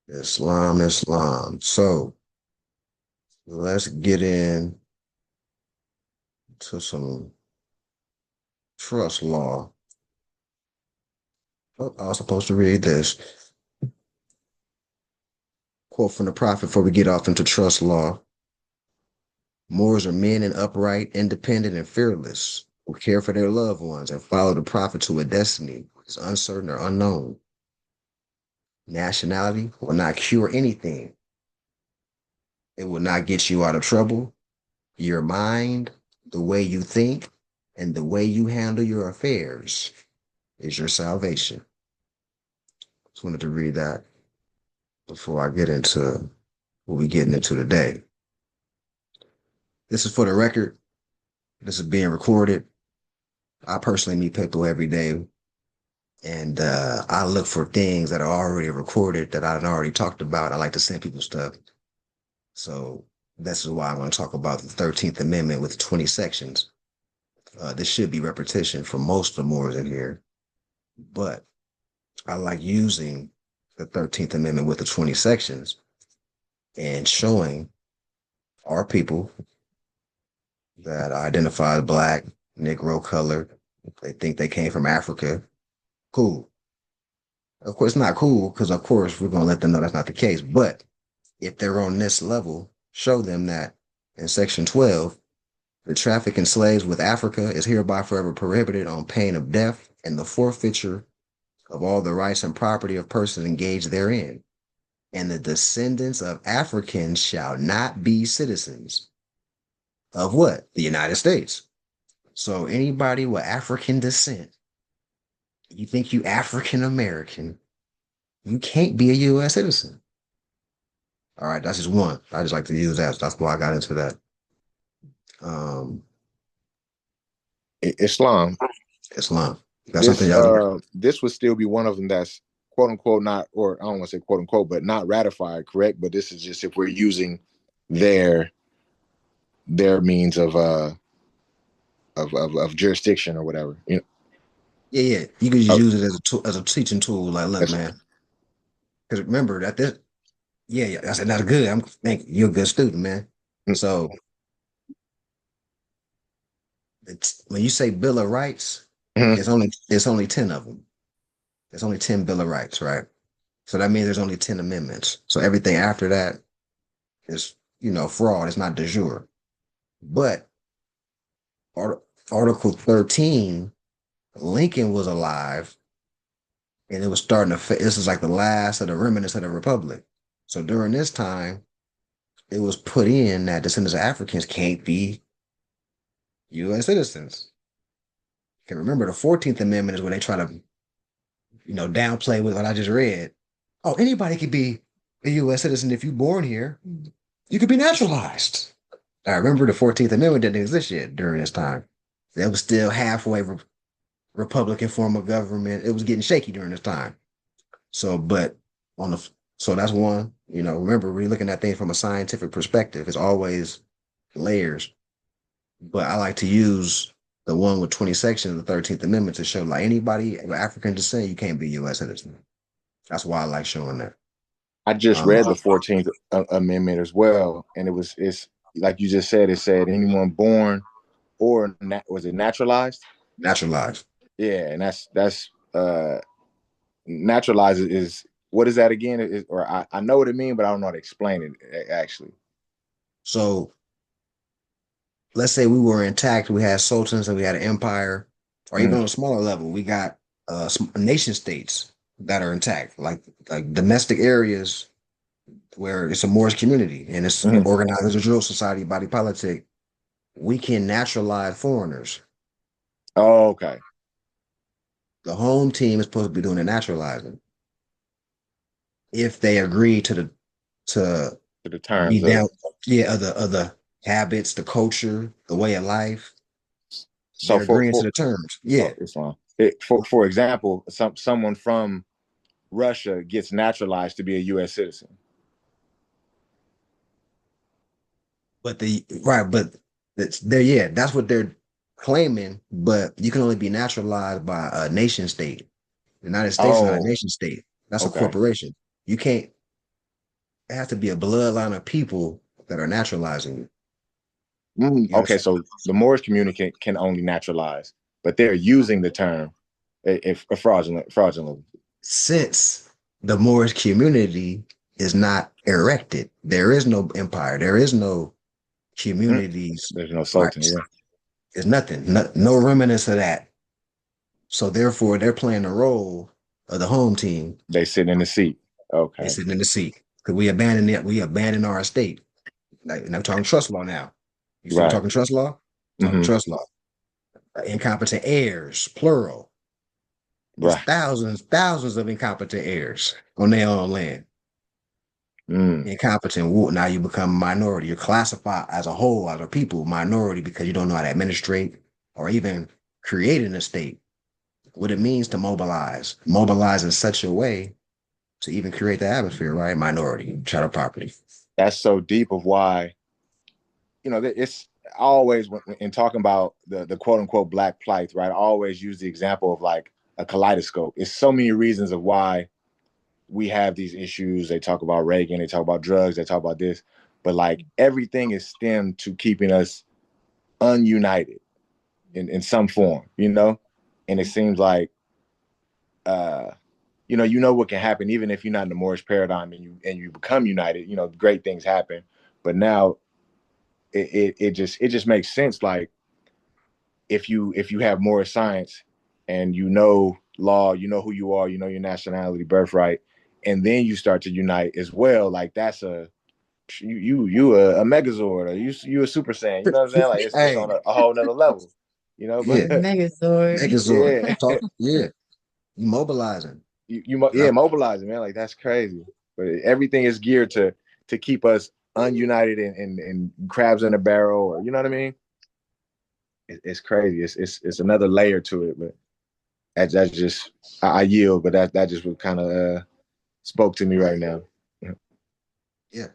Islam. So let's get in to some trust law. Oh, I was supposed to read this quote from the Prophet before we get off into trust law. Moors are men and upright, independent, and fearless, who care for their loved ones and follow the Prophet to a destiny that is uncertain or unknown. Nationality will not cure anything. It will not get you out of trouble. Your mind, the way you think, and the way you handle your affairs is your salvation. Just wanted to read that before I get into what we're getting into today. This is for the record. This is being recorded. I personally meet people every day, and I look for things that are already recorded that I've already talked about. I like to send people stuff. So this is why I want to talk about the 13th Amendment with 20 sections. This should be repetition for most of the Moors in here, but I like using the 13th Amendment with the 20 sections and showing our people that identify as Black, Negro, colored. They think they came from Africa. Cool. Of course, not cool because, of course, we're going to let them know that's not the case. But if they're on this level, show them that in Section 12, the traffic in slaves with Africa is hereby forever prohibited on pain of death and the forfeiture of all the rights and property of persons engaged therein. And the descendants of Africans shall not be citizens of what? The United States. So anybody with African descent, you think you African American, you can't be a U.S. citizen. All right, that's just one. I just like to use that. That's why I got into that. Um, Islam. Islam. You got something else? This would still be one of them that's quote unquote not, or I don't want to say quote unquote, but not ratified, correct? But this is just if we're using their their means of jurisdiction or whatever. You know, Yeah, yeah. You could just oh, use it as a tool, as a teaching tool. Like, look, that's man, because remember that this, yeah, yeah. I said that's good. I'm thank you. You're a good student, man. So it's when you say Bill of Rights, mm-hmm. it's only 10 of them. There's only 10 Bill of Rights, right? So that means there's only 10 amendments. So everything after that is, fraud. It's not de jure. But Article 13, Lincoln was alive and it was starting to, this is like the last of the remnants of the Republic. So during this time, it was put in that descendants of Africans can't be U.S. citizens. You can remember the 14th Amendment is when they try to, downplay with what I just read. Oh, anybody could be a U.S. citizen if you're born here. You could be naturalized. I remember the 14th Amendment didn't exist yet during this time. That was still halfway Republican form of government. It was getting shaky during this time. So, but on the so that's one. Remember we're looking at things from a scientific perspective. It's always layers. But I like to use the one with 20 sections of the 13th Amendment to show like anybody of African descent, you can't be a U.S. citizen. That's why I like showing that. I just Um, read the 14th Amendment as well, and it's like you just said. It said anyone born or was it naturalized? naturalized. Yeah, and that's naturalized is what is that again? Or I know what it means, but I don't know how to explain it actually. So let's say we were intact, we had sultans and we had an empire, or even Mm-hmm. on a smaller level, we got nation states that are intact, like domestic areas where it's a Moorish community and it's Mm-hmm. organized as a drill society, body politic. We can naturalize foreigners. Oh, okay. The home team is supposed to be doing the naturalizing if they agree to To the be terms of down, yeah, other habits, the culture, the way of life. so They're agreeing to the terms. Yeah. it's fine. For example, someone from Russia gets naturalized to be a U.S. citizen. But but that's there, yeah, that's what they're claiming, but you can only be naturalized by a nation state. The United States is not a Oh, nation state. That's a okay. corporation. You can't. it has to be a bloodline of people that are naturalizing you. You Okay, understand? so the Moorish community can only naturalize, but they're using the term if fraudulent. Since the Moorish community is not erected, there is no empire, there is no Mm, communities, there's no right? sultan. Yeah, There's nothing, no remnants of that. So therefore, they're playing the role of the home team. they sit in the seat. They Okay, sitting in the seat because we abandoned it. We abandoned our estate. Like, and I'm talking trust law now. You see, we're right. talking trust law. Talking Hmm. trust law. Incompetent heirs, plural. It's Right. thousands of incompetent heirs on their own land. Mm. Incompetent. Now you become a minority. You're classified as a whole, as a people, minority because you don't know how to administrate or even create an estate. What it means to mobilize, mobilize in such a way to even create the atmosphere, right? Minority, chattel property. That's so deep of why it's always in talking about the quote unquote black plight, right? I always use the example of like a kaleidoscope. It's so many reasons of why we have these issues. They talk about Reagan, they talk about drugs, they talk about this, but like everything is stemmed to keeping us ununited in some form, And it seems like uh what can happen even if you're not in the Moorish paradigm and you become united, great things happen. But now it just makes sense. Like if you have more science and law, who you are, your nationality, birthright, and then you start to unite as well. Like that's a Megazord, or you a Super Saiyan. You know what I'm saying? Like it's Hey, on a whole nother level. yeah, But Megazord. Megazord. yeah, Talk, yeah, you mobilizing. yeah, Yep. mobilizing, man. Like that's crazy. But everything is geared to keep us ununited and crabs in a barrel, or you know what I mean? It's crazy. It's another layer to it, but that's just I yield. But that just what kind of spoke to me right now. Yeah,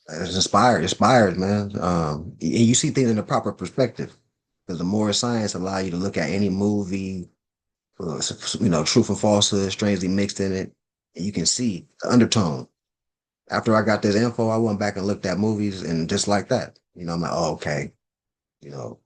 it's inspired, man. And you see things in the proper perspective because the more science allow you to look at any movie, truth and falsehood strangely mixed in it, and you can see the undertone. After I got this info, I went back and looked at movies and just like that, I'm like, oh, okay, you know,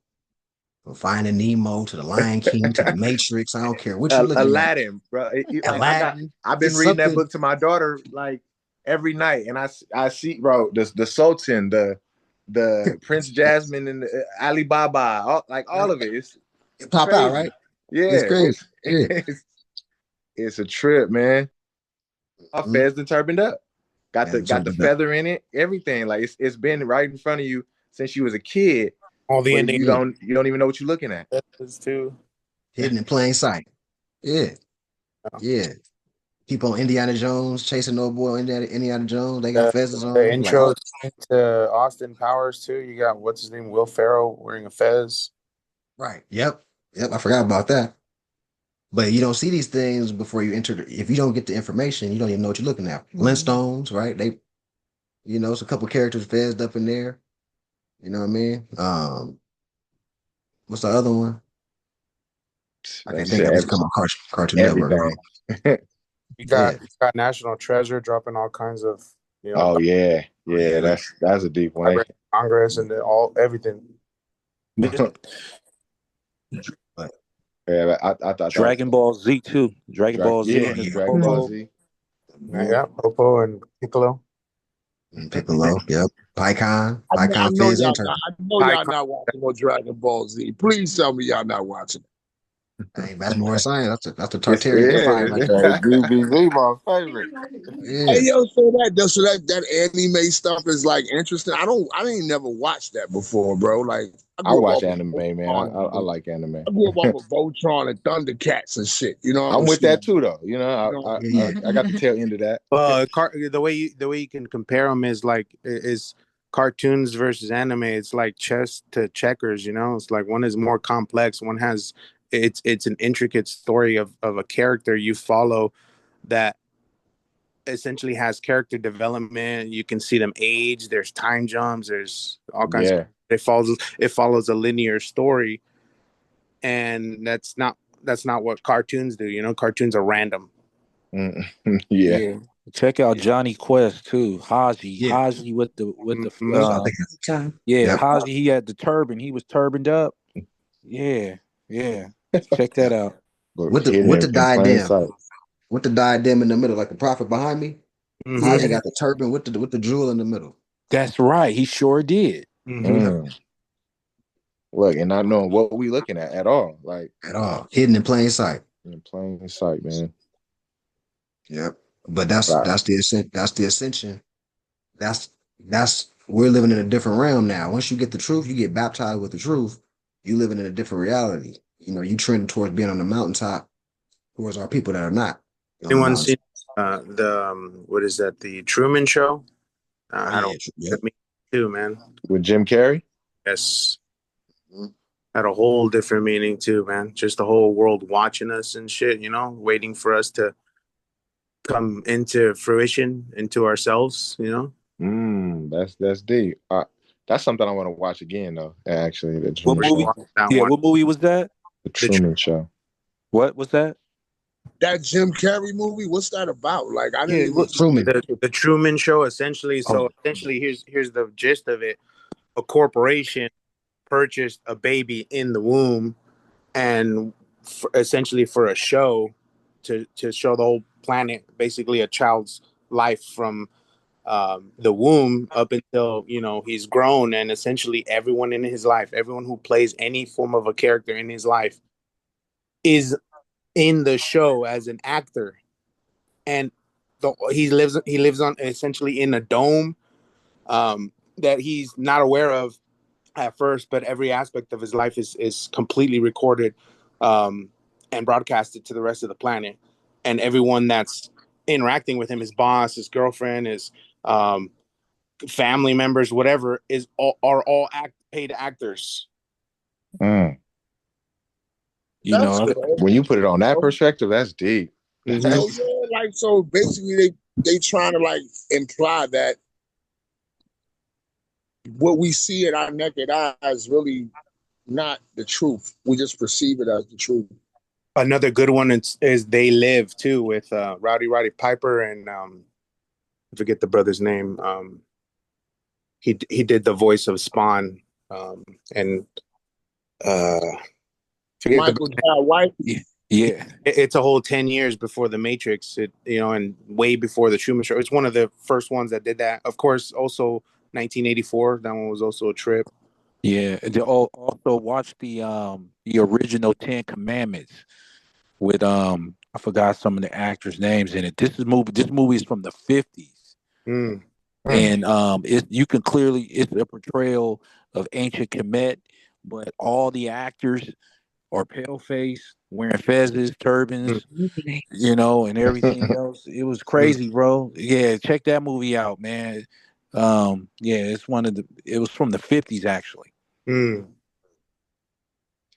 from Finding Nemo to The Lion King to The Matrix. I don't care what you're looking at. Aladdin, bro. Like Aladdin, I've been it's reading that something. book to my daughter like every night, and I see, bro, the Sultan, the Prince Jasmine, and the, Alibaba, all of it. It It's pop out, crazy. right? It's Yeah, crazy. Yeah. it's a trip, man. Our Mm-hmm. feds and turbaned up. Got the And got turned the it up. feather in it, everything. Like it's been right in front of you since you was a kid, All the but you ending Yeah. don't even know what you're looking at. too. Hidden in plain sight. Yeah. Yeah. People on Indiana Jones chasing no boy Indiana Jones. They got The, fezzes the on. Like, intro oh, to Austin Powers too. You got what's his name, Will Ferrell wearing a fez. right. Yep. Yep. I forgot about that. But you don't see these things before you enter. If you don't get the information, you don't even know what you're looking at. Flintstones, right? It's a couple characters fezzed up in there. You know what I mean? What's the other one? I Like can't you think of said, it. It's come on Cartoon Network. Hold everything. on. Yeah. You got National Treasure dropping all kinds of Oh yeah, Oh, yeah. yeah. That's a deep one. Library of Congress and all everything. But Yeah, I thought that was Dragon Ball Z too. Dragon Ball Z oh yeah, and yeah. Dragon Ball Polo. Z. Yeah, Popo and Piccolo. And Piccolo. Yep. PyCon. I PyCon know Fizz y'all intern. not. I know y'all Icon. not watching no Dragon Ball Z. Please tell me y'all not watching. Hey, that's more science. That's the It's Tartarian Empire right yeah, there. DBZ my favorite. Hey Yeah. yo, so that anime stuff is like interesting. I didn't never watched that before, bro. Like I I grew up watch off of anime, man. I Voltron. like anime. I grew up off of Voltron and Thundercats and shit. You know what I'm I'm with saying? that too, though. You know, Yeah. I got the tail end of that. The way you can compare them is like is cartoons versus anime. It's like chess to checkers. It's like one is more complex. One has it's an intricate story of a character you follow that essentially has character development. You can see them age. There's time jumps. There's all kinds of. Yeah. It follows a linear story, and that's not what cartoons do. Cartoons are random. Mm, yeah. yeah. Check out Yeah. Johnny Quest too. Haji. Yeah. Haji with the So I think that's the time. yeah, Yep. Haji, he had the turban. He was turbaned up. Yeah. Yeah. Check that out. But With the hidden with the in plain diadem. sight. With the diadem in the middle, like the prophet behind me. Mm-hmm. Haji Yeah. got the turban with the jewel in the middle. That's right. He sure did. Mm-hmm. Yep. Mm. Look, and not knowing what we looking at all, like At all. Hidden in plain sight. in plain sight, man. Yep. But that's Right. that's the ascension. That's we're living in a different realm now. Once you get the truth, you get baptized with the truth, you living in a different reality. You know, you trending towards being on the mountaintop, towards our people that are not on the Anyone seen mountaintop. the what is that? The Truman Show? Oh Had a yeah, yep. me too, man. With Jim Carrey. Yes, Mhm. had a whole different meaning too, man. Just the whole world watching us and shit, waiting for us to come into fruition, into ourselves, That's deep. That's something I want to watch again, though. Actually, the What Truman We should Show. movie? watch that Yeah, one. what movie was that? The The Truman Show. What was that? That Jim Carrey movie, what's that about? Like, I didn't Yeah, even. what Truman. the Truman Show, essentially. oh So essentially, here's the gist of it: a corporation purchased a baby in the womb, and essentially for a show to show the whole planet, basically a child's life from the womb up until he's grown, and essentially everyone in his life, everyone who plays any form of a character in his life, is in the show as an actor, and he lives on essentially in a dome that he's not aware of at first, but every aspect of his life is completely recorded um, and broadcasted to the rest of the planet, and everyone that's interacting with him, his boss, his girlfriend, his um, family members, whatever, are all paid actors. Mm. you That's know, good. When you put it on that perspective, that's deep. Mm-hmm. So yeah, like so basically they trying to like imply that what we see in our naked eye is really not the truth. We just perceive it as the truth. Another good one is They Live too, with Roddy Piper and I forget the brother's name. He did the voice of Spawn, and uh, forget the Michael Jai White. yeah, yeah, it's a whole 10 years before the Matrix, and way before the Truman Show. It's one of the first ones that did that. Of course, also 1984. That one was also a trip. yeah. And they also watch the original Ten Commandments with I forgot some of the actors' names in it. This movie is from the 50s. Mm. And you can clearly, it's a portrayal of ancient Kemet, but all the actors are pale face, wearing fezzes, turbans, and everything else. It was Mm. crazy, bro. Yeah, check that movie out, man. Yeah, it was from the 50s actually. Mm.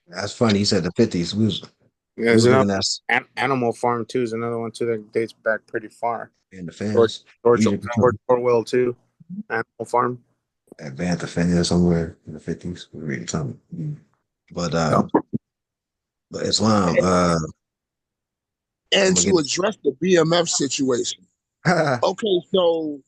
That's funny. He said the 50s. We There's was another looking at Animal Farm too. Is another one too that dates back pretty far. in the George fans. George, Egypt George Orwell too. Animal Farm. at Bantha fans somewhere in the 50s. We were reading something. But Islam, I'm And gonna to address the BMF situation. get Okay, so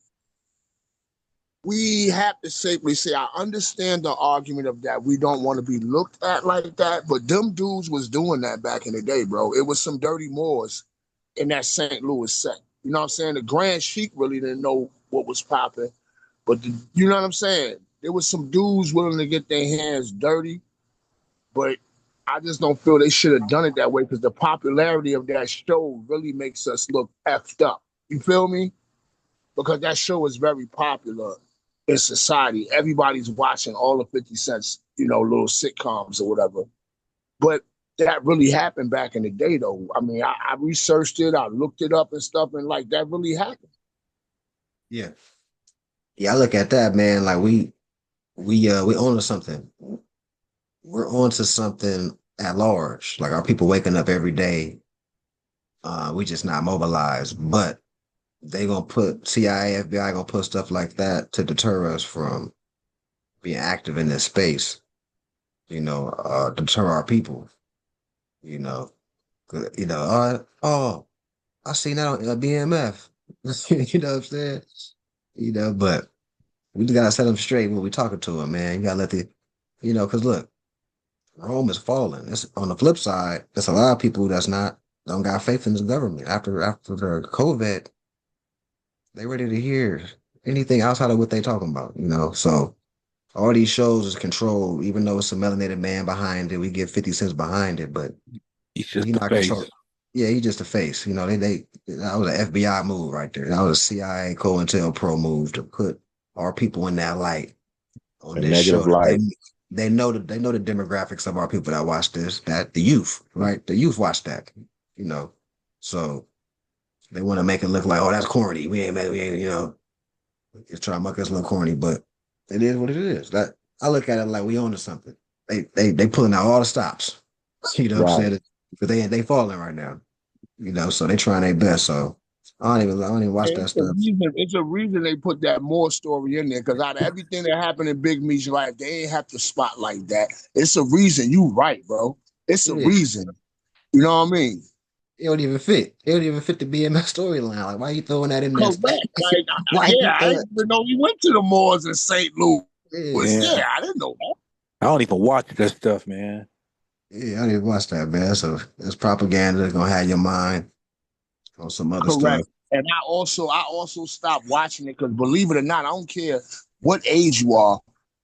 we have to safely say I understand the argument of that we don't want to be looked at like that, but them dudes was doing that back in the day, bro. It was some dirty Moors in that St. Louis set. You know what I'm saying? The Grand Sheik really didn't know what was popping, but you know what I'm saying? There was some dudes willing to get their hands dirty, but I just don't feel they should have done it that way because the popularity of that show really makes us look effed up. You feel me? Because that show is very popular in society. Everybody's watching all the 50 Cent's, little sitcoms or whatever. But that really happened back in the day, though. I mean, I researched it, I looked it up and stuff, and like that really happened. yeah. Yeah, I look at that, man, like we own to something. We're on to something at large. Like our people waking up every day. We just not mobilized. But they gonna put CIA, FBI gonna put stuff like that to deter us from being active in this space, deter our people, you know. Oh, I seen that on BMF. You know what I'm saying? But we just gotta set them straight when we talking to them, man. You gotta let because look, Rome is falling. It's on the flip side. There's a lot of people that's not don't got faith in the government after the COVID. They ready to hear anything outside of what they talking about. So all these shows is controlled, even though it's a melanated man behind it. We get 50 cents behind it, but He's he just the not control. face. Yeah, he just a face. They that was an FBI move right there. That was a CIA COINTELPRO move to put our people in that light on A this show. negative light. They know the demographics of our people that watch this, that the youth, right? The youth watch that, you know. So they want to make it look like, oh, that's corny. We ain't, it's trying to make us look corny, but it is what it is. That I look at it like we own to something. They pulling out all the stops. You know what I'm Right. saying? But they falling right now. So they trying their best. So I don't even watch that stuff. It's a reason they put that more story in there because out of everything that happened in Big Me's life, they ain't have to spotlight that. It's a reason. You right, bro. It's a Yeah. reason. You know what I mean? It don't even fit. It don't even fit the BMS storyline. Like, why are you throwing that in there? Correct. Like, Why you yeah, I throw it? didn't even know he went to the Moors in St. Louis. Yeah, Yeah, I didn't know that. I don't even watch that stuff, man. yeah, I didn't watch that, man. So it's propaganda that's gonna have your mind on some other stuff. Correct. And I also stopped watching it because believe it or not, I don't care what age you are.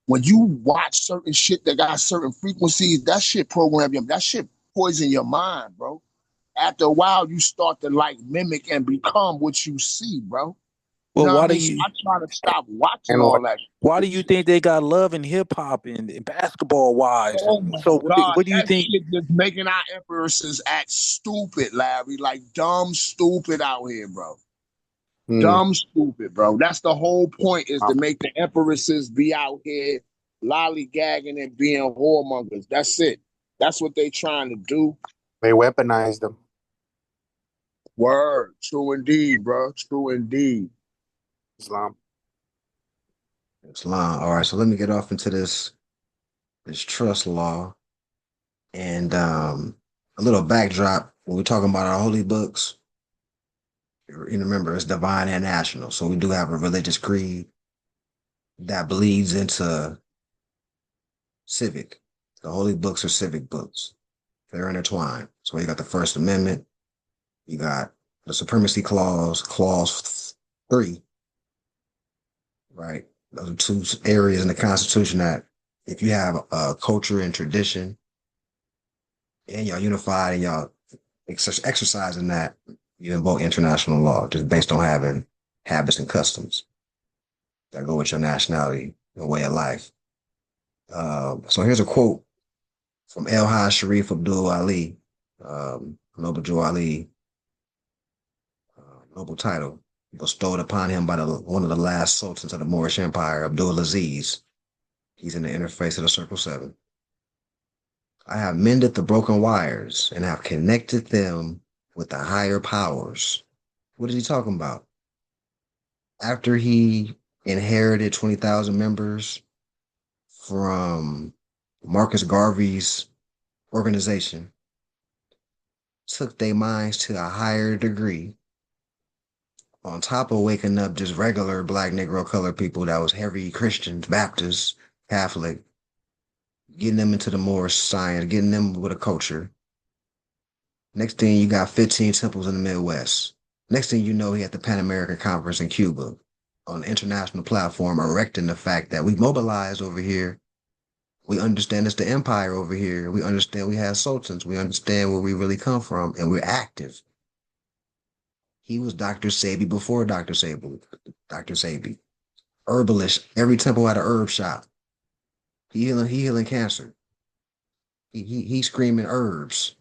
When you watch certain shit that got certain frequencies, that shit program you. That shit poison your mind, bro. After a while, you start to like mimic and become what you see, bro. You Well, know what why I do mean? So you I try to stop watching And all that. why do you think they got love in hip hop and basketball wise? Oh my So God, what do you that think? shit just making our empresses act stupid, Larry. Like dumb, stupid out here, bro. mm, Dumb, stupid, bro. That's the whole point is to make the empresses be out here lollygagging and being whoremongers. That's it. That's what they trying to do. they weaponize them. Word. True indeed, bro. True indeed. Islam. Islam. All right, so let me get off into this trust law and a little backdrop when we're talking about our holy books. Remember, it's divine and national. So we do have a religious creed that bleeds into civic. The holy books are civic books. They're intertwined. So you got the First Amendment, you got the Supremacy Clause, Clause 3, right? Those are two areas in the Constitution that if you have a culture and tradition and y'all unified and y'all exercising that, you invoke international law just based on having habits and customs that go with your nationality and way of life. So here's a quote from El Haj Sharif Abdul Ali, Noble Joe Ali, noble title bestowed upon him by one of the last sultans of the Moorish Empire, Abdul Aziz. He's in the interface of the Circle Seven. I have mended the broken wires and have connected them with the higher powers. What is he talking about? After he inherited 20,000 members from Marcus Garvey's organization, took their minds to a higher degree, on top of waking up just regular black, Negro, colored people that was heavy Christians, Baptists, Catholic, getting them into the Moorish science, getting them with a culture. Next thing you got 15 temples in the Midwest. Next thing you know, he had the Pan American Conference in Cuba on an international platform, erecting the fact that we mobilized over here. We understand it's the empire over here. We understand we have sultans. We understand where we really come from, and we're active. He was Dr. Sabi before Dr. Sabi. Dr. Sabi. Herbalist. Every temple had a herb shop. He healing cancer. He's screaming herbs.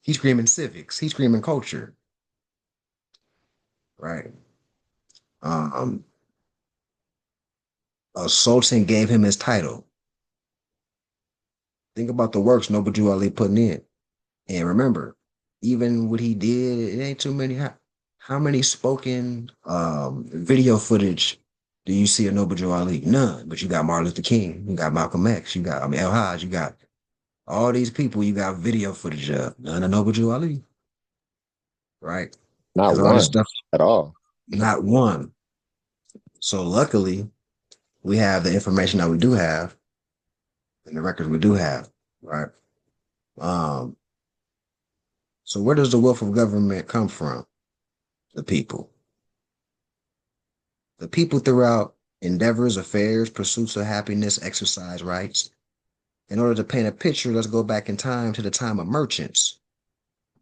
He's screaming civics. He's screaming culture. Right. Um, a sultan gave him his title. Think about the works Noble Drew Ali putting in. And remember, even what he did, it ain't too many. How many spoken video footage do you see of Noble Drew Ali? None. But you got Martin Luther King, you got Malcolm X, you got El Haj, you got all these people you got video footage of. None of Noble Drew Ali. Right? Not Because all this one stuff, at all. Not one. So luckily, we have the information that we do have and the records we do have, right? Um, so where does the wealth of government come from? The people. The people throughout endeavors, affairs, pursuits of happiness, exercise rights. In order to paint a picture, let's go back in time to the time of merchants,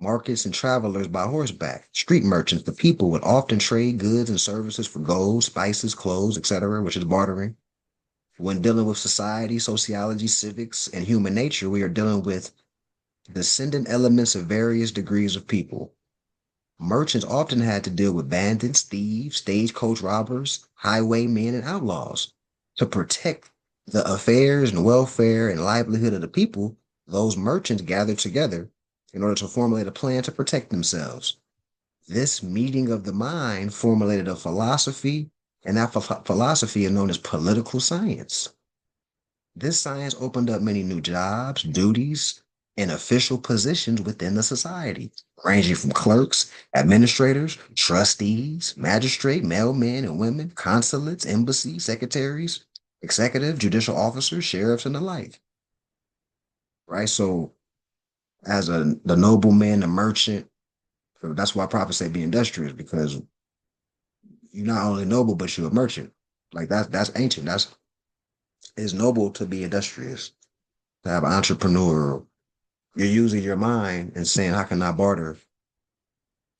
markets, and travelers by horseback. Street merchants, the people, would often trade goods and services for gold, spices, clothes, etc., which is bartering. When dealing with society, sociology, civics, and human nature, we are dealing with descendant elements of various degrees of people. Merchants often had to deal with bandits, thieves, stagecoach robbers, highwaymen, and outlaws. To protect the affairs and welfare and livelihood of the people, those merchants gathered together in order to formulate a plan to protect themselves. This meeting of the mind formulated a philosophy, and that philosophy is known as political science. This science opened up many new jobs, duties, and official positions within the society, ranging from clerks, administrators, trustees, magistrate, mailmen and women, consulates, embassies, secretaries, executive, judicial officers, sheriffs, and the like. Right? So, as the nobleman, the merchant, so that's why prophets say be industrious, because you're not only noble, but you're a merchant. Like that's ancient. It's noble to be industrious, to have entrepreneurial. You're using your mind and saying, how can I barter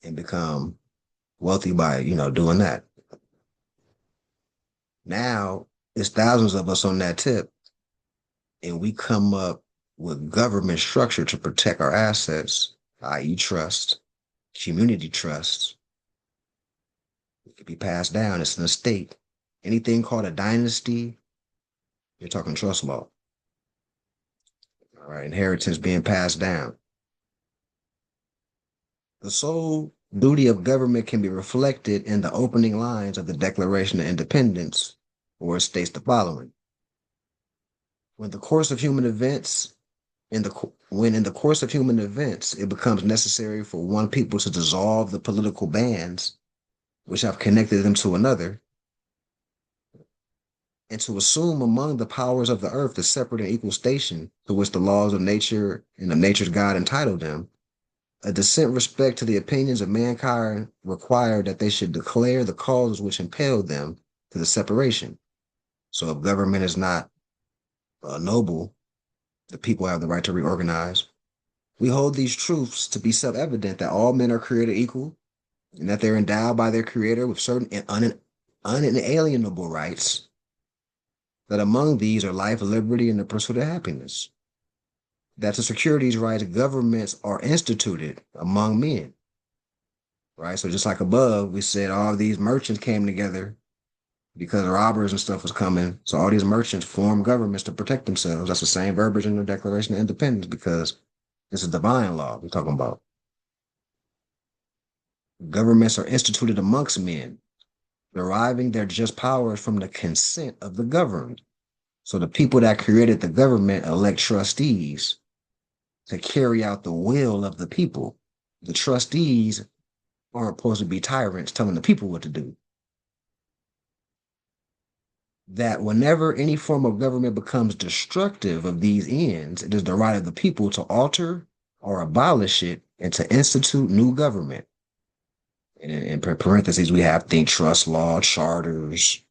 and become wealthy by, doing that? Now it's thousands of us on that tip, and we come up with government structure to protect our assets, i.e., trust, community trust. It can be passed down. It's an estate. Anything called a dynasty, you're talking trust law. All right, inheritance being passed down. The sole duty of government can be reflected in the opening lines of the Declaration of Independence, where it states the following. When the course of human events, when in the course of human events, it becomes necessary for one people to dissolve the political bands which have connected them to another, and to assume among the powers of the earth the separate and equal station to which the laws of nature and of nature's God entitled them, a decent respect to the opinions of mankind required that they should declare the causes which impelled them to the separation. So if government is not noble, the people have the right to reorganize. We hold these truths to be self-evident that all men are created equal and that they're endowed by their creator with certain unalienable rights, that among these are life, liberty, and the pursuit of happiness. That to secure these rights, governments are instituted among men, right? So just like above, we said all these merchants came together because robbers and stuff was coming. So all these merchants formed governments to protect themselves. That's the same verbiage in the Declaration of Independence, because this is divine law we're talking about. Governments are instituted amongst men, deriving their just powers from the consent of the governed. So the people that created the government elect trustees to carry out the will of the people. The trustees aren't supposed to be tyrants telling the people what to do. That whenever any form of government becomes destructive of these ends, it is the right of the people to alter or abolish it and to institute new government. And in parentheses, we have think trust law, charters,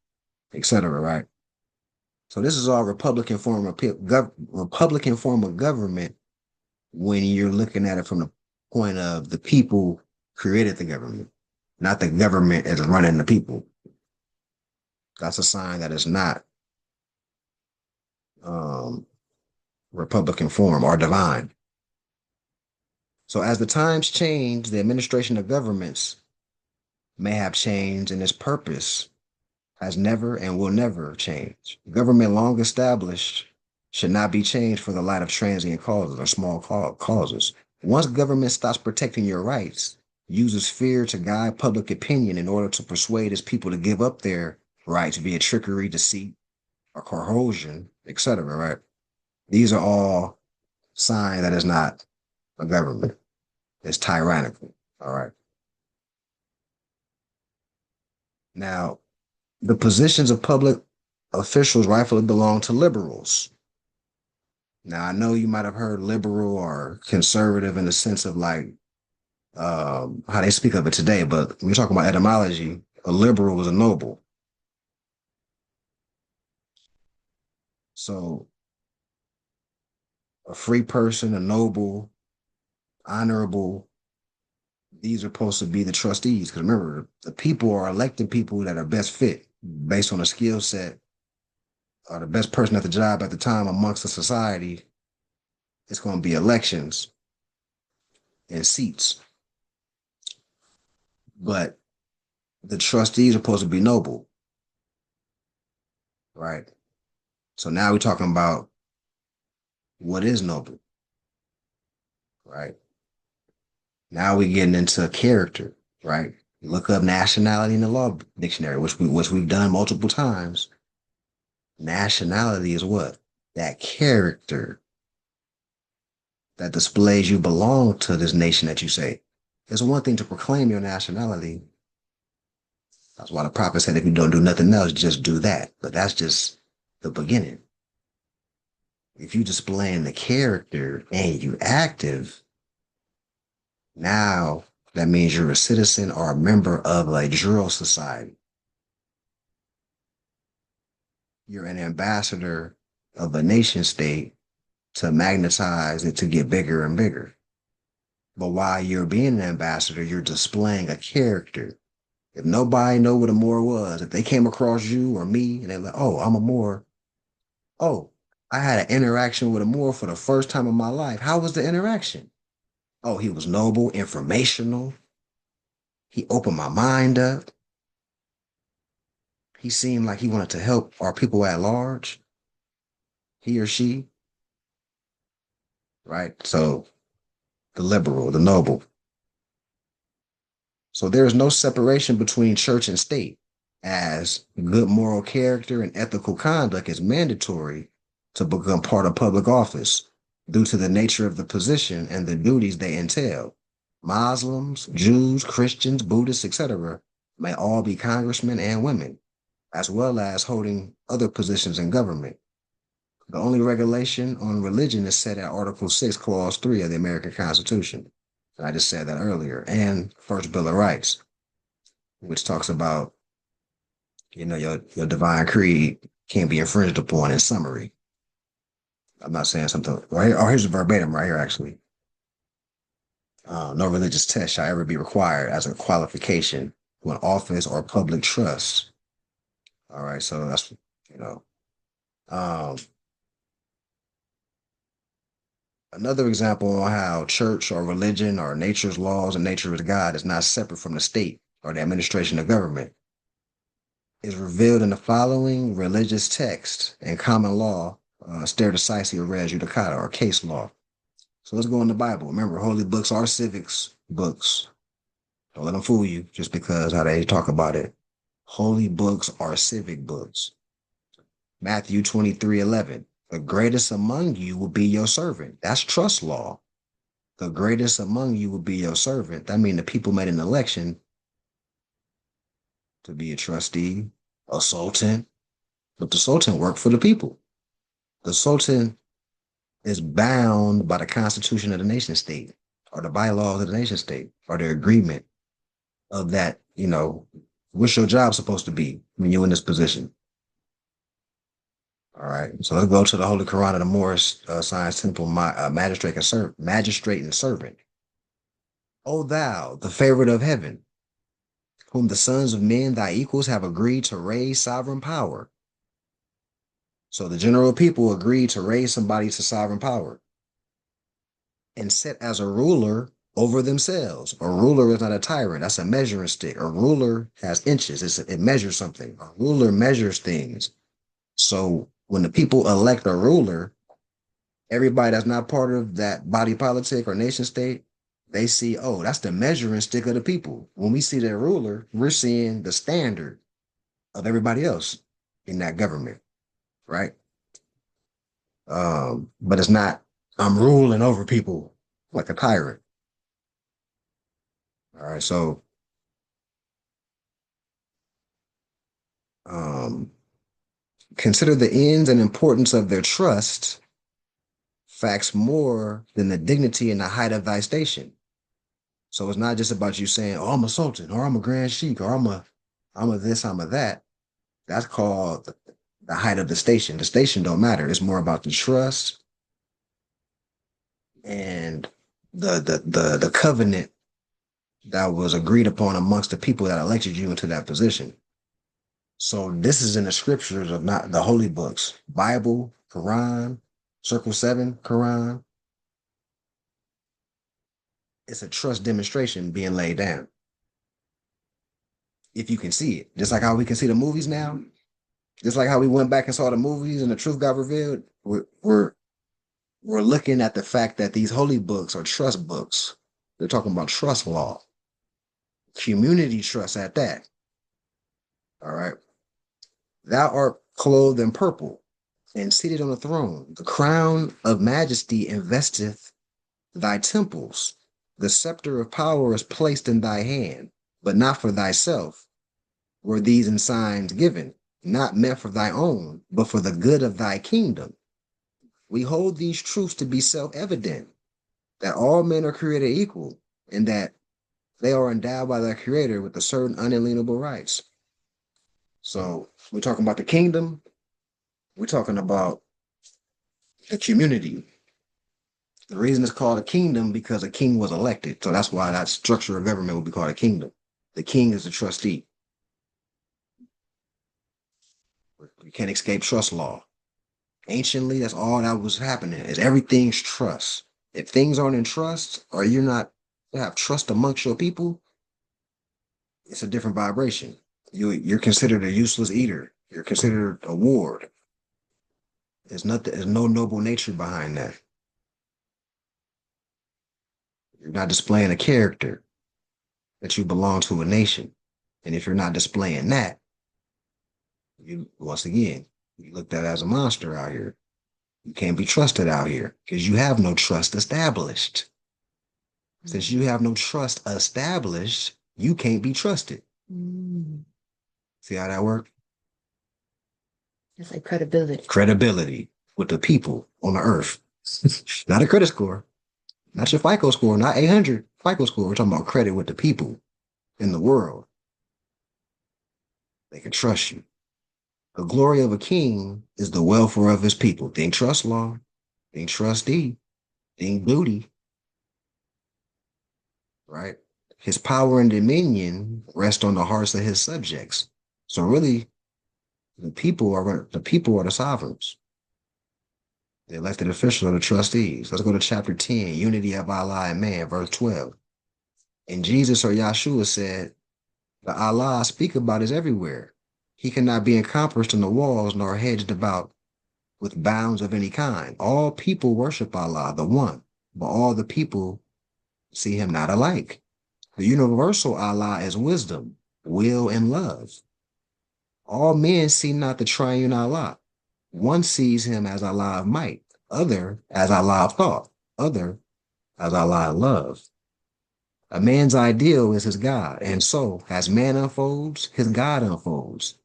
etc. Right? So this is all Republican form of government when you're looking at it from the point of the people created the government, not the government is running the people. That's a sign that it's not um, Republican form or divine. So as the times change, the administration of governments may have changed, and its purpose has never and will never change. Government long established should not be changed for the light of transient causes or small causes. Once government stops protecting your rights, uses fear to guide public opinion in order to persuade its people to give up their rights via trickery, deceit, or coercion, etc., right? These are all signs that it's not a government. It's tyrannical. All right. Now, the positions of public officials rightfully belong to liberals. Now, I know you might have heard liberal or conservative in the sense of like how they speak of it today, but when you're talking about etymology, a liberal was a noble. So, a free person, a noble, honorable, these are supposed to be the trustees. Because remember, the people are electing people that are best fit based on a skill set or the best person at the job at the time amongst the society. It's going to be elections and seats. But the trustees are supposed to be noble, right? So now we're talking about what is noble, right? Now we're getting into character, right? Look up nationality in the law dictionary, which we've done multiple times. Nationality is what? That character that displays you belong to this nation that you say. It's one thing to proclaim your nationality. That's why the prophet said, if you don't do nothing else, just do that. But that's just the beginning. If you displaying the character and you active, now that means you're a citizen or a member of a juror society. You're an ambassador of a nation state to magnetize it to get bigger and bigger. But while you're being an ambassador, you're displaying a character. If nobody know what a Moor was, if they came across you or me and they're like, oh, I'm a Moor. Oh, I had an interaction with a Moor for the first time in my life. How was the interaction? Oh, he was noble, informational. He opened my mind up. He seemed like he wanted to help our people at large. He or she, right? So the liberal, the noble. So there is no separation between church and state, as good moral character and ethical conduct is mandatory to become part of public office due to the nature of the position and the duties they entail. Muslims, Jews, Christians, Buddhists, etc., may all be congressmen and women, as well as holding other positions in government. The only regulation on religion is set at Article 6, Clause 3 of the American Constitution. I just said that earlier, and First Bill of Rights, which talks about, your divine creed can't be infringed upon in summary. I'm not saying something right here. Oh, here's a verbatim right here, actually. No religious test shall ever be required as a qualification to an office or public trust. All right, so that's, um, another example on how church or religion or nature's laws and nature of God is not separate from the state or the administration of government is revealed in the following religious text and common law, stare decisis or res judicata or case law. So let's go in the Bible. Remember, holy books are civics books. Don't let them fool you just because how they talk about it. Holy books are civic books. Matthew 23:11. The greatest among you will be your servant. That's trust law. The greatest among you will be your servant. That means the people made an election to be a trustee, a sultan, but the sultan worked for the people. The sultan is bound by the constitution of the nation state or the bylaws of the nation state or the agreement of that, what's your job supposed to be when you're in this position? All right. So let's go to the Holy Quran of the Moorish Science Temple, magistrate and servant. O thou, the favorite of heaven, whom the sons of men, thy equals, have agreed to raise sovereign power. So the general people agreed to raise somebody to sovereign power and set as a ruler over themselves. A ruler is not a tyrant. That's a measuring stick. A ruler has inches. It measures something. A ruler measures things. So when the people elect a ruler, everybody that's not part of that body politic or nation state, they see, oh, that's the measuring stick of the people. When we see that ruler, we're seeing the standard of everybody else in that government, right? But it's not, I'm ruling over people like a tyrant. All right, so consider the ends and importance of their trust facts more than the dignity and the height of thy station. So it's not just about you saying, "Oh, I'm a sultan," or "I'm a grand sheik," or I'm a this, I'm a that." That's called the height of the station. The station don't matter. It's more about the trust and the covenant that was agreed upon amongst the people that elected you into that position. So this is in the scriptures of not the holy books, Bible, Quran, Circle 7, Quran. It's a trust demonstration being laid down. If you can see it, just like how we can see the movies now, just like how we went back and saw the movies and the truth got revealed, we're looking at the fact that these holy books are trust books. They're talking about trust law, community trust at that. All right. Thou art clothed in purple and seated on a throne. The crown of majesty investeth thy temples. The scepter of power is placed in thy hand, but not for thyself were these in signs given, not meant for thy own, but for the good of thy kingdom. We hold these truths to be self-evident, that all men are created equal, and that they are endowed by their creator with a certain unalienable rights. So we're talking about the kingdom, we're talking about the community. The reason it's called a kingdom because a king was elected. So that's why that structure of government would be called a kingdom. The king is the trustee. You can't escape trust law. Anciently, that's all that was happening. Is everything's trust. If things aren't in trust, or you're not you have trust amongst your people, it's a different vibration. You're considered a useless eater. You're considered a ward. There's nothing. There's no noble nature behind that. You're not displaying a character that you belong to a nation. And if you're not displaying that, you once again, you looked at as a monster out here. You can't be trusted out here because you have no trust established. Since you have no trust established, you can't be trusted. See how that works? It's like credibility. Credibility with the people on the earth. Not a credit score, not your FICO score, not 800 FICO score. We're talking about credit with the people in the world. They can trust you. The glory of a king is the welfare of his people. Think trust law, think trustee, think duty, right? His power and dominion rest on the hearts of his subjects. So really, the people are the sovereigns. The elected officials are the trustees. Let's go to chapter 10, unity of Allah and man, verse 12. And Jesus or Yahshua said, the Allah I speak about is everywhere. He cannot be encompassed in the walls nor hedged about with bounds of any kind. All people worship Allah, the one, but all the people see him not alike. The universal Allah is wisdom, will, and love. All men see not the triune Allah. One sees him as Allah of might, other as Allah of thought, other as Allah of love. A man's ideal is his God, and so as man unfolds, his God unfolds.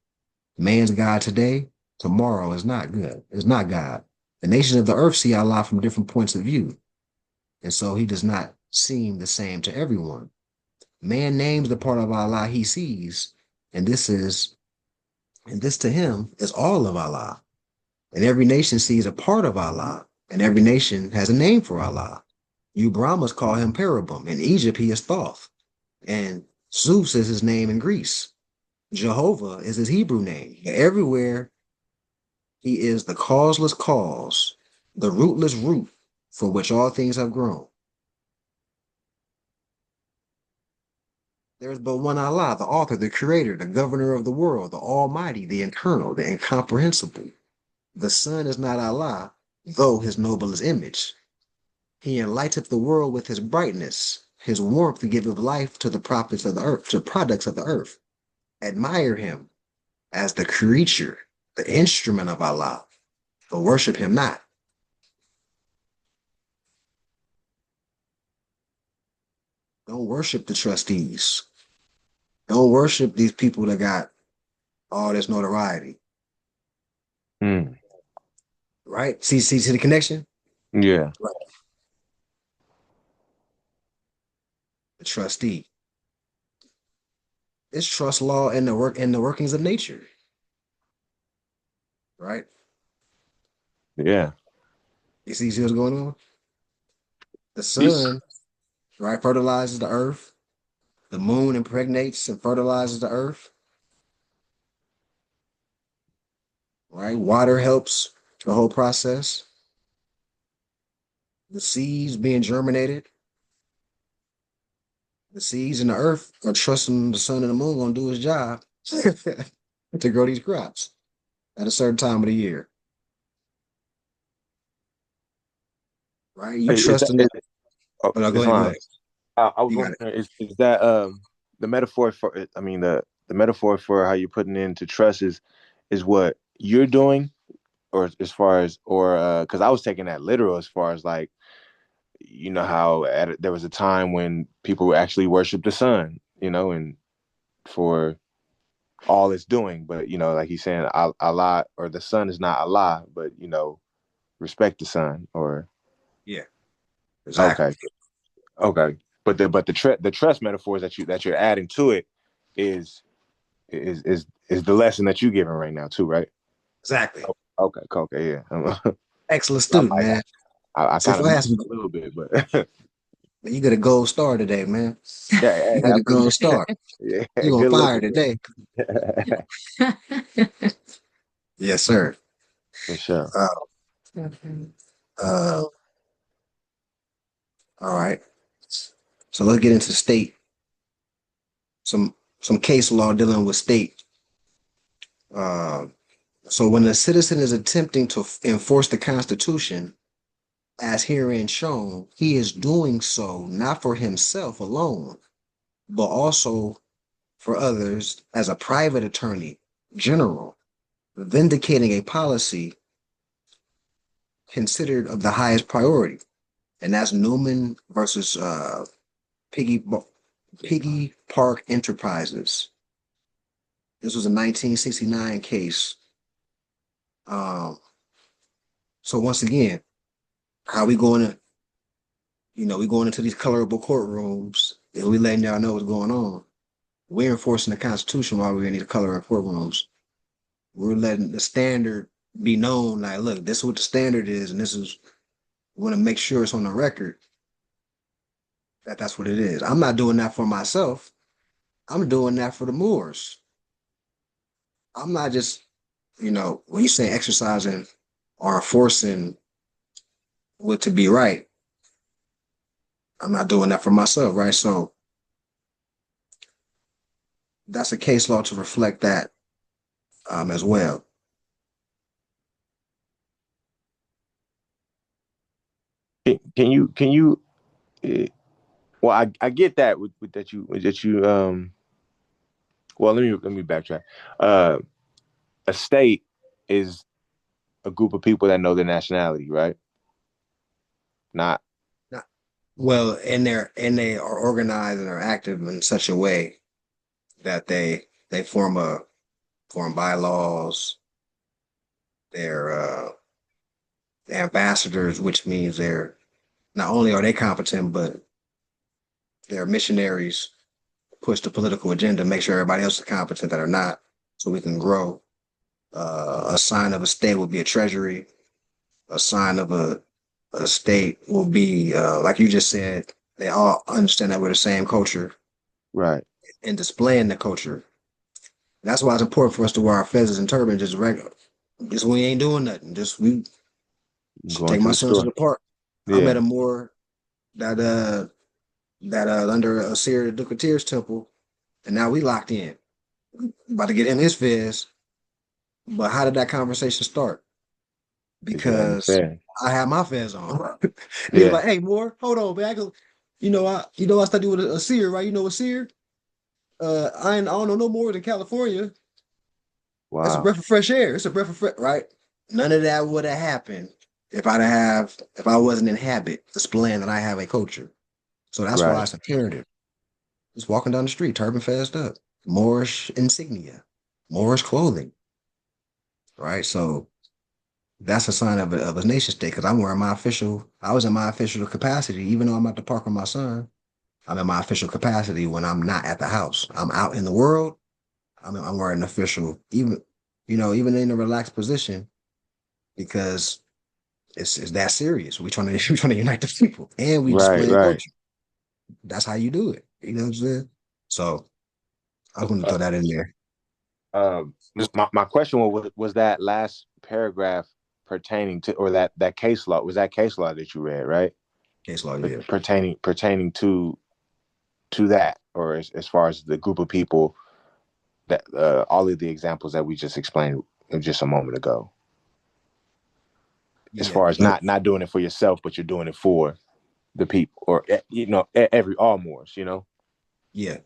Man's God today, tomorrow is not good. It's not God. The nations of the earth see Allah from different points of view, and so he does not seem the same to everyone. Man names the part of Allah he sees, and this to him is all of Allah. And every nation sees a part of Allah, and every nation has a name for Allah. You Brahmas call him Parabum. In Egypt, he is Thoth. And Zeus is his name in Greece. Jehovah is his Hebrew name. Everywhere, he is the causeless cause, the rootless root from which all things have grown. There is but one Allah, the author, the creator, the governor of the world, the almighty, the eternal, the incomprehensible. The sun is not Allah, though his noblest image. He enlighteth the world with his brightness. His warmth giveth life to the prophets of the earth, to products of the earth. Admire him as the creature, the instrument of Allah, but worship him not. Don't worship the trustees. Don't worship these people that got all this notoriety. Mm. right? See the connection? Yeah. Right. The trustee. It's trust law and the workings of nature, right? Yeah. You see what's going on? The Peace. sun, right, fertilizes the earth. The moon impregnates and fertilizes the earth, right? Water helps the whole process. The seeds being germinated, the seeds in the earth are trusting the sun and the moon gonna do his job to grow these crops at a certain time of the year, right? You Hey, trusting the. oh, Oh, no, go it's ahead, go fine. ahead. I was You got it. wondering, is that the metaphor for, I mean, the metaphor for how you're putting into trust is what you're doing, or as far as, or because I was taking that literal, as far as like, you know how there was a time when people actually worshiped the sun, you know, and for all it's doing, but you know, like he's saying, Allah, or the sun is not Allah, but you know, respect the sun, or Yeah, exactly. okay. Okay, but the trust metaphors that you're adding to it is is the lesson that you're giving right now too, right? Exactly. Okay, okay, yeah. Excellent student, man. I So kind if of I missed ask you, a little bit, but you get a gold star today, man. yeah, You hey, get I a gold appreciate star. it. Yeah, You on good fire looking. today. Yes, sir. For sure. Uh, Mhm. uh, all right. So let's get into state. Some case law dealing with state. Uh, so when a citizen is attempting to enforce the Constitution, as herein shown, he is doing so not for himself alone, but also for others as a private attorney general, vindicating a policy considered of the highest priority. And that's Newman versus Piggy Piggy Park Enterprises. This was a 1969 case. Um, so once again, how we going to, we going into these colorable courtrooms and we letting y'all know what's going on. We're enforcing the Constitution while we're in these colorable courtrooms. We're letting the standard be known. Like, look, this is what the standard is, and this is we want to make sure it's on the record that that's what it is. I'm not doing that for myself. I'm doing that for the Moors. I'm not just, when you say exercising or enforcing what to be right, I'm not doing that for myself, right? So that's a case law to reflect that as well. Can you uh, well, I get that with that you well, let me backtrack. Uh a state is a group of people that know their nationality, right? Not Not- Well, and they are organized and are active in such a way that they form bylaws. They're ambassadors, which means they're not only are they competent, but they're missionaries, push the political agenda, make sure everybody else is competent that are not, so we can grow. A sign of a state will be a treasury. A sign of a state will be, like you just said, they all understand that we're the same culture right. and displaying the culture. That's why it's important for us to wear our feathers and turbans just regular. Just we ain't doing nothing. Just we should Going take to my the son to store. the park. I met Yeah. a Moor that under a Assyria Ducatir's temple, and now we locked in. About to get him his fez. But how did that conversation start? Because you had your Because fed. I had my fez on. He was Yeah. like, "Hey, Moore, hold on, man. I studied with a seer, right? You know a seer? I don't know no more than California. That's a Wow. breath of fresh air. It's a breath of fresh, right? None of that would have happened if I wasn't in habit displaying that I have a culture. So that's why Right. it's imperative. Just walking down the street, turban fast up, Moorish insignia, Moorish clothing, right? So that's a sign of a nation state because I was in my official capacity, even though I'm at the park with my son. I'm in my official capacity when I'm not at the house. I'm out in the world. I'm wearing an official, even in a relaxed position because it's that serious. We trying to we trying to unite the people and we Right, displaying right. culture. That's how you do it. You know what I'm saying? So I was going to Uh, throw that in there. my question was that last paragraph pertaining to, or that case law, was that case law that you read, right? Case law, yeah. Pertaining to that, or as far as the group of people that all of the examples that we just explained just a moment ago, as Yeah. far as not doing it for yourself, but you're doing it for the people, or every all Moors, Yeah. Yeah,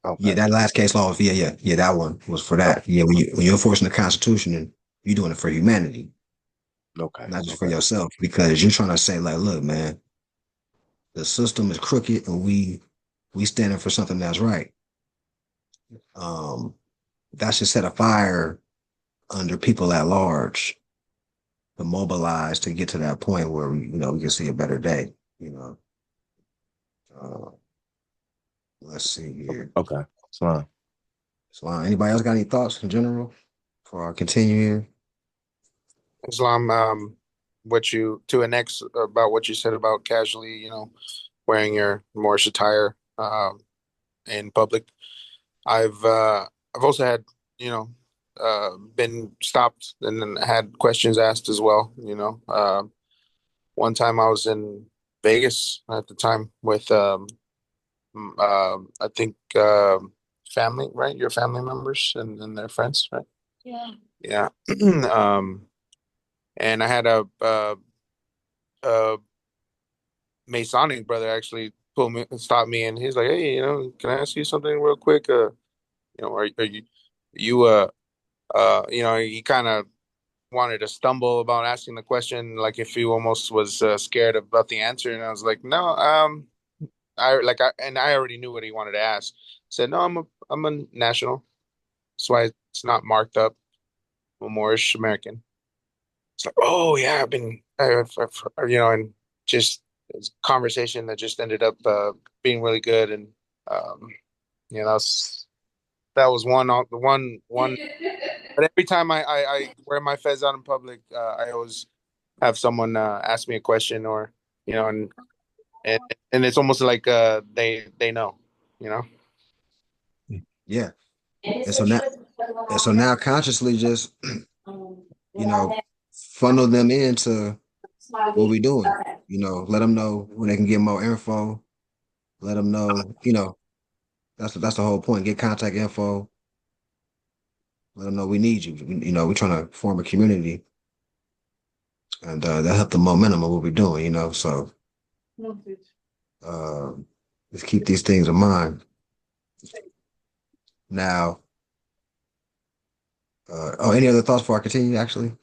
Okay. that last case law, yeah, that one was for Oh, that. Yeah, when you're enforcing the Constitution and you're doing it for humanity, okay. not just for Okay. yourself, because you're trying to say, like, look, man, the system is crooked and we standing for something that's right. Um, that should set a fire under people at large to mobilize to get to that point where we can see a better day. You know, uh, let's see here. Okay. So, So, anybody else got any thoughts in general before I continue here? Islam, what you to an ex about what you said about casually, wearing your Moorish attire in public. I've also had, been stopped and then had questions asked as well. One time I was in Vegas at the time with I think family, right? Your family members and their friends, right? Yeah. Yeah. And I had a Masonic brother actually pull me stop me and he's like, "Hey, can I ask you something real quick? Are you he kind of wanted to stumble about asking the question, like if he almost was scared about the answer, and I was like, no, I already knew what he wanted to ask. Said, no, I'm a national. That's why it's not marked up. I'm a Moorish American. It's like, oh yeah, and just it's a conversation that just ended up being really good, and um, that was one. But every time I wear my fez out in public, I always have someone ask me a question, or and and it's almost like they know, you know. Yeah. And so now, and so now consciously just, you know, funnel them into what we doing. Let them know where they can get more info. Let them know, that's the whole point. Get contact info. Let them know we need you. We're trying to form a community, and that help the momentum of what we're doing. So uh, let's keep these things in mind. Now, any other thoughts before I continue? Actually,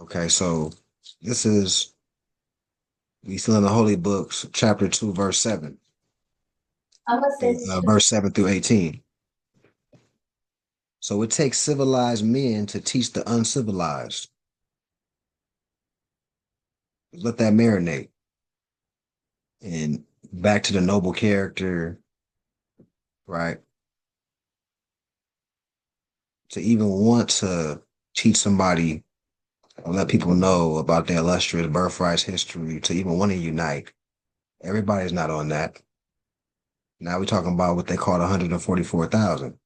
okay. So this is we still in the Holy Books, chapter 2, verse 7, verse 7 through 18. So it takes civilized men to teach the uncivilized. Let that marinate. And back to the noble character, right? To even want to teach somebody or let people know about their illustrious birthright history, to even want to unite. Everybody's not on that. Now we're talking about what they call 144,000.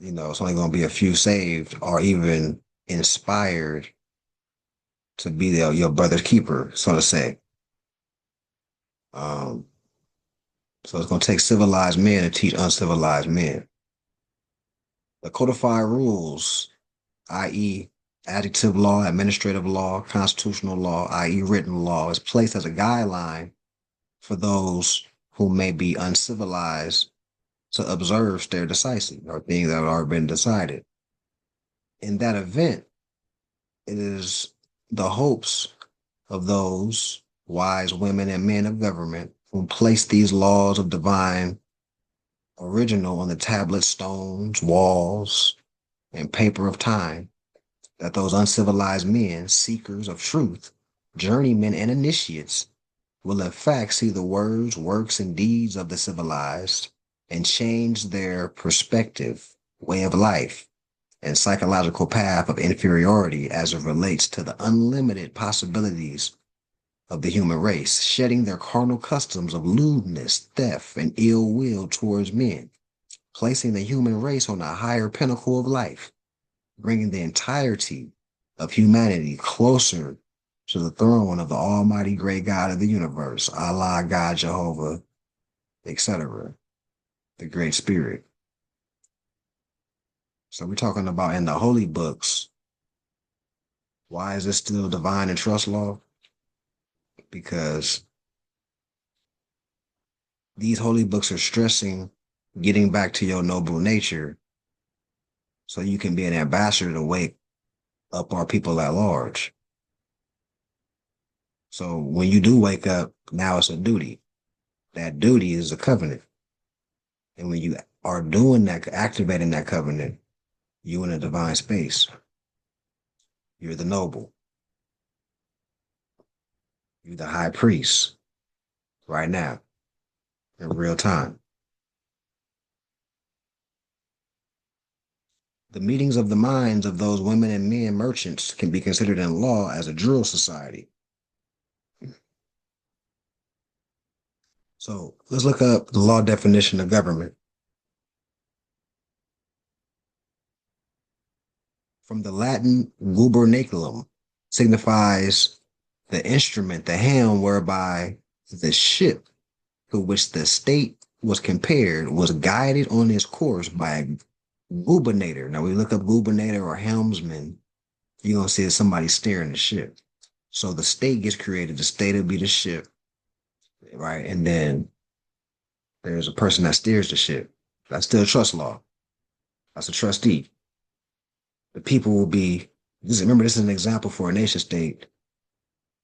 It's only going to be a few saved or even inspired to be your brother's keeper, so to say. Um, so it's going to take civilized men to teach uncivilized men. The codified rules, i.e., adjective law, administrative law, constitutional law, i.e., written law, is placed as a guideline for those who may be uncivilized to observe stare decisis or things that have already been decided. In that event, it is the hopes of those wise women and men of government who place these laws of divine original on the tablet stones, walls, and paper of time, that those uncivilized men, seekers of truth, journeymen and initiates, will in fact see the words, works, and deeds of the civilized and change their perspective, way of life, and psychological path of inferiority as it relates to the unlimited possibilities of the human race, shedding their carnal customs of lewdness, theft, and ill will towards men, placing the human race on a higher pinnacle of life, bringing the entirety of humanity closer to the throne of the Almighty Great God of the universe, Allah, God, Jehovah, etc., the Great Spirit. So we're talking about in the holy books. Why is this still divine and trust law? Because these holy books are stressing getting back to your noble nature so you can be an ambassador to wake up our people at large. So when you do wake up, now it's a duty. That duty is a covenant. And when you are doing that, activating that covenant, you in a divine space. You're the noble. You're the high priest right now, in real time. The meetings of the minds of those women and men merchants can be considered in law as a drill society. So let's look up the law definition of government. From the Latin gubernaculum, signifies the instrument, the helm whereby the ship to which the state was compared was guided on its course by a gubernator. Now we look up gubernator or helmsman, you're going to see somebody steering the ship. So the state gets created, the state will be the ship, right? And then there's a person that steers the ship. That's still trust law. That's a trustee. The people will be, remember, this is an example for a nation state,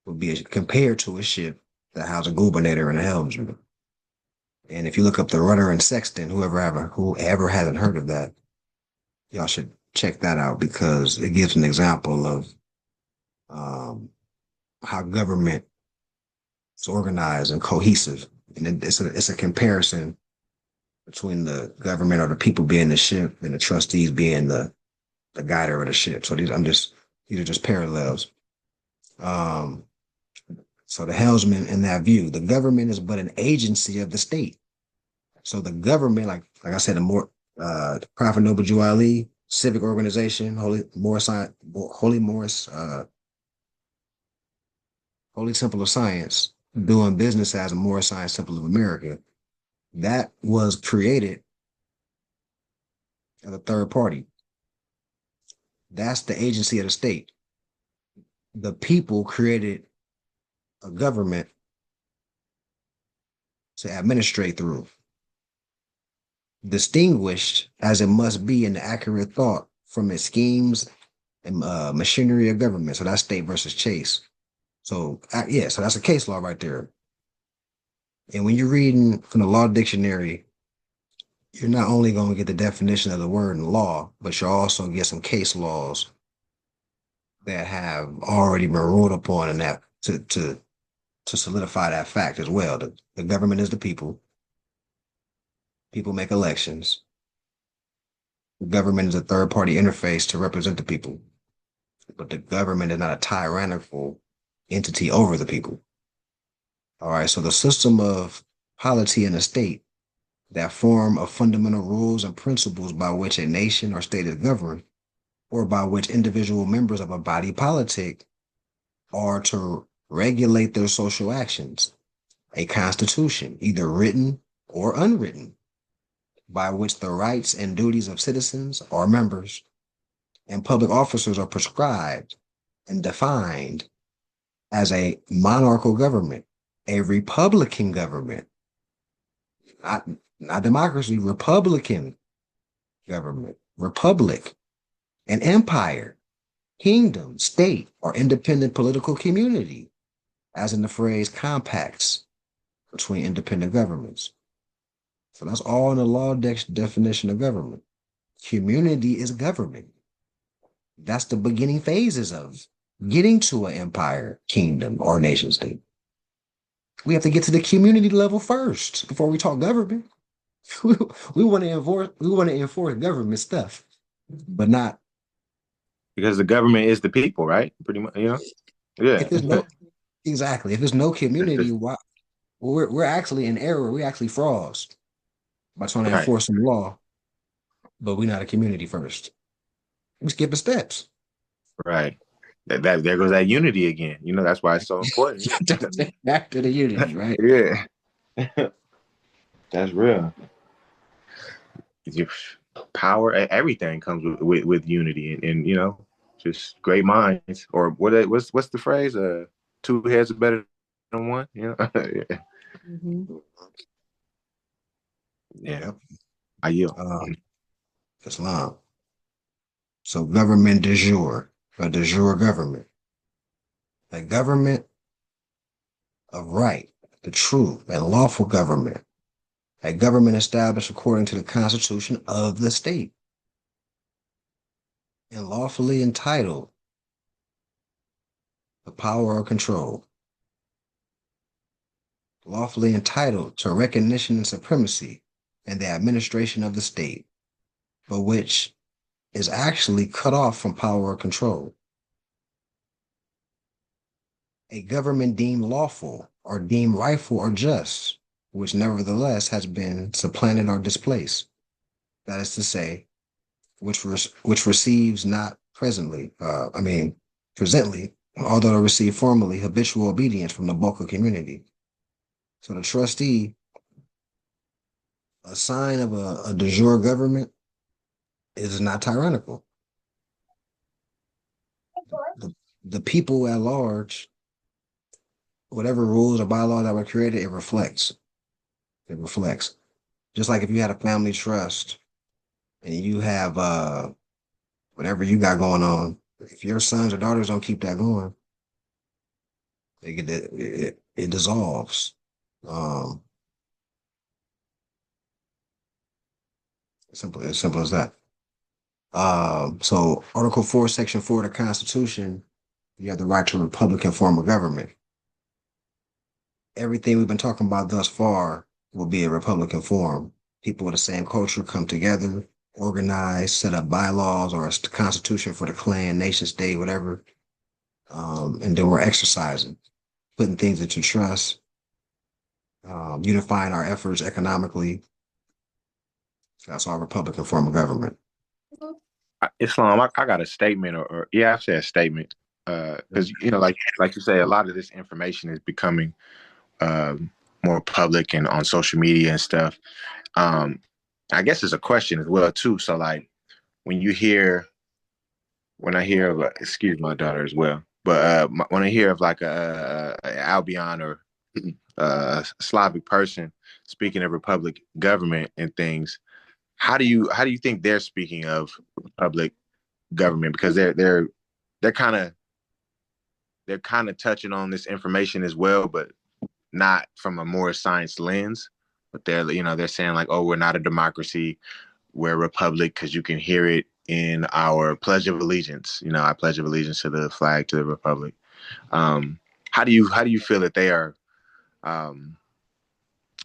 will be compared to a ship that has a gubernator and a helmsman. And if you look up the rudder and sextant, whoever hasn't heard of that, y'all should check that out because it gives an example of how government is organized and cohesive. And it's a comparison between the government or the people being the ship and the trustees being the guider of the ship. So these are just parallels. So the helmsman in that view, the government is but an agency of the state. So the government, like I said, the Prophet Noble Jew Ali, civic organization, Holy Temple of Science, doing business as a Moorish Science Temple of America, that was created as a third party. That's the agency of the state. The people created a government to administrate through, distinguished as it must be in the accurate thought from its schemes and machinery of government. So that's State versus Chase. So so that's a case law right there. And when you're reading from the law dictionary, you're not only going to get the definition of the word in law, but you'll also get some case laws that have already been ruled upon and that to solidify that fact as well. The government is the people. People make elections. The government is a third party interface to represent the people. But the government is not a tyrannical entity over the people. All right, so the system of polity in a state, that form of fundamental rules and principles by which a nation or state is governed, or by which individual members of a body politic are to regulate their social actions, a constitution, either written or unwritten, by which the rights and duties of citizens or members and public officers are prescribed and defined as a monarchical government, a republican government, not democracy, republican government, republic, an empire, kingdom, state, or independent political community, as in the phrase compacts between independent governments. So that's all in the law definition of government. Community is government. That's the beginning phases of getting to an empire, kingdom, or nation state. We have to get to the community level first before we talk government. We want to enforce government stuff, but not Because the government is the people, right? Pretty much, Yeah. if there's no exactly if there's no community. Why we're actually in error. We're actually frauds by trying to Right. enforce some law, but we're not a community first. We skipping steps. Right. That there goes that unity again. That's why it's so important. Back to the unity, right? Yeah. That's real. You- Power, everything comes with unity, and just great minds. Or what's the phrase? Two heads are better than one. Yeah. Mhm. Yeah. Yep. I yield. Islam. So government de jure, a de jure government, a government of right, the true and lawful government, a government established according to the Constitution of the state, and lawfully entitled the power or control, lawfully entitled to recognition and supremacy in the administration of the state, but which is actually cut off from power or control. A government deemed lawful or deemed rightful or just, which nevertheless has been supplanted or displaced. That is to say, which receives not presently, although it receive formally habitual obedience from the bulk of community. So the trustee, a sign of a de jure government, is not tyrannical. The people at large, whatever rules or bylaws that were created, it reflects. It reflects. Just like if you had a family trust and you have whatever you got going on, if your sons or daughters don't keep that going, it dissolves. Um, as simple as that. So Article 4, Section 4 of the Constitution, you have the right to a Republican form of government. Everything we've been talking about thus far will be a Republican form. People with the same culture come together, organize, set up bylaws or a constitution for the clan, nation state, whatever. And then we're exercising, putting things into trust, unifying our efforts economically. That's our Republican form of government. Islam, I got a statement, or yeah, I said a statement, because like you say, a lot of this information is becoming more public and on social media and stuff. I guess it's a question as well too. So like when I hear of excuse my daughter as well, but when I hear of like a Albion or a Slavic person speaking of republic government and things, how do you think they're speaking of republic government? Because they're kind of touching on this information as well, but not from a more science lens. But they're saying like, oh, we're not a democracy, we're a republic, because you can hear it in our Pledge of Allegiance. I pledge of allegiance to the flag, to the republic. How do you feel that they are?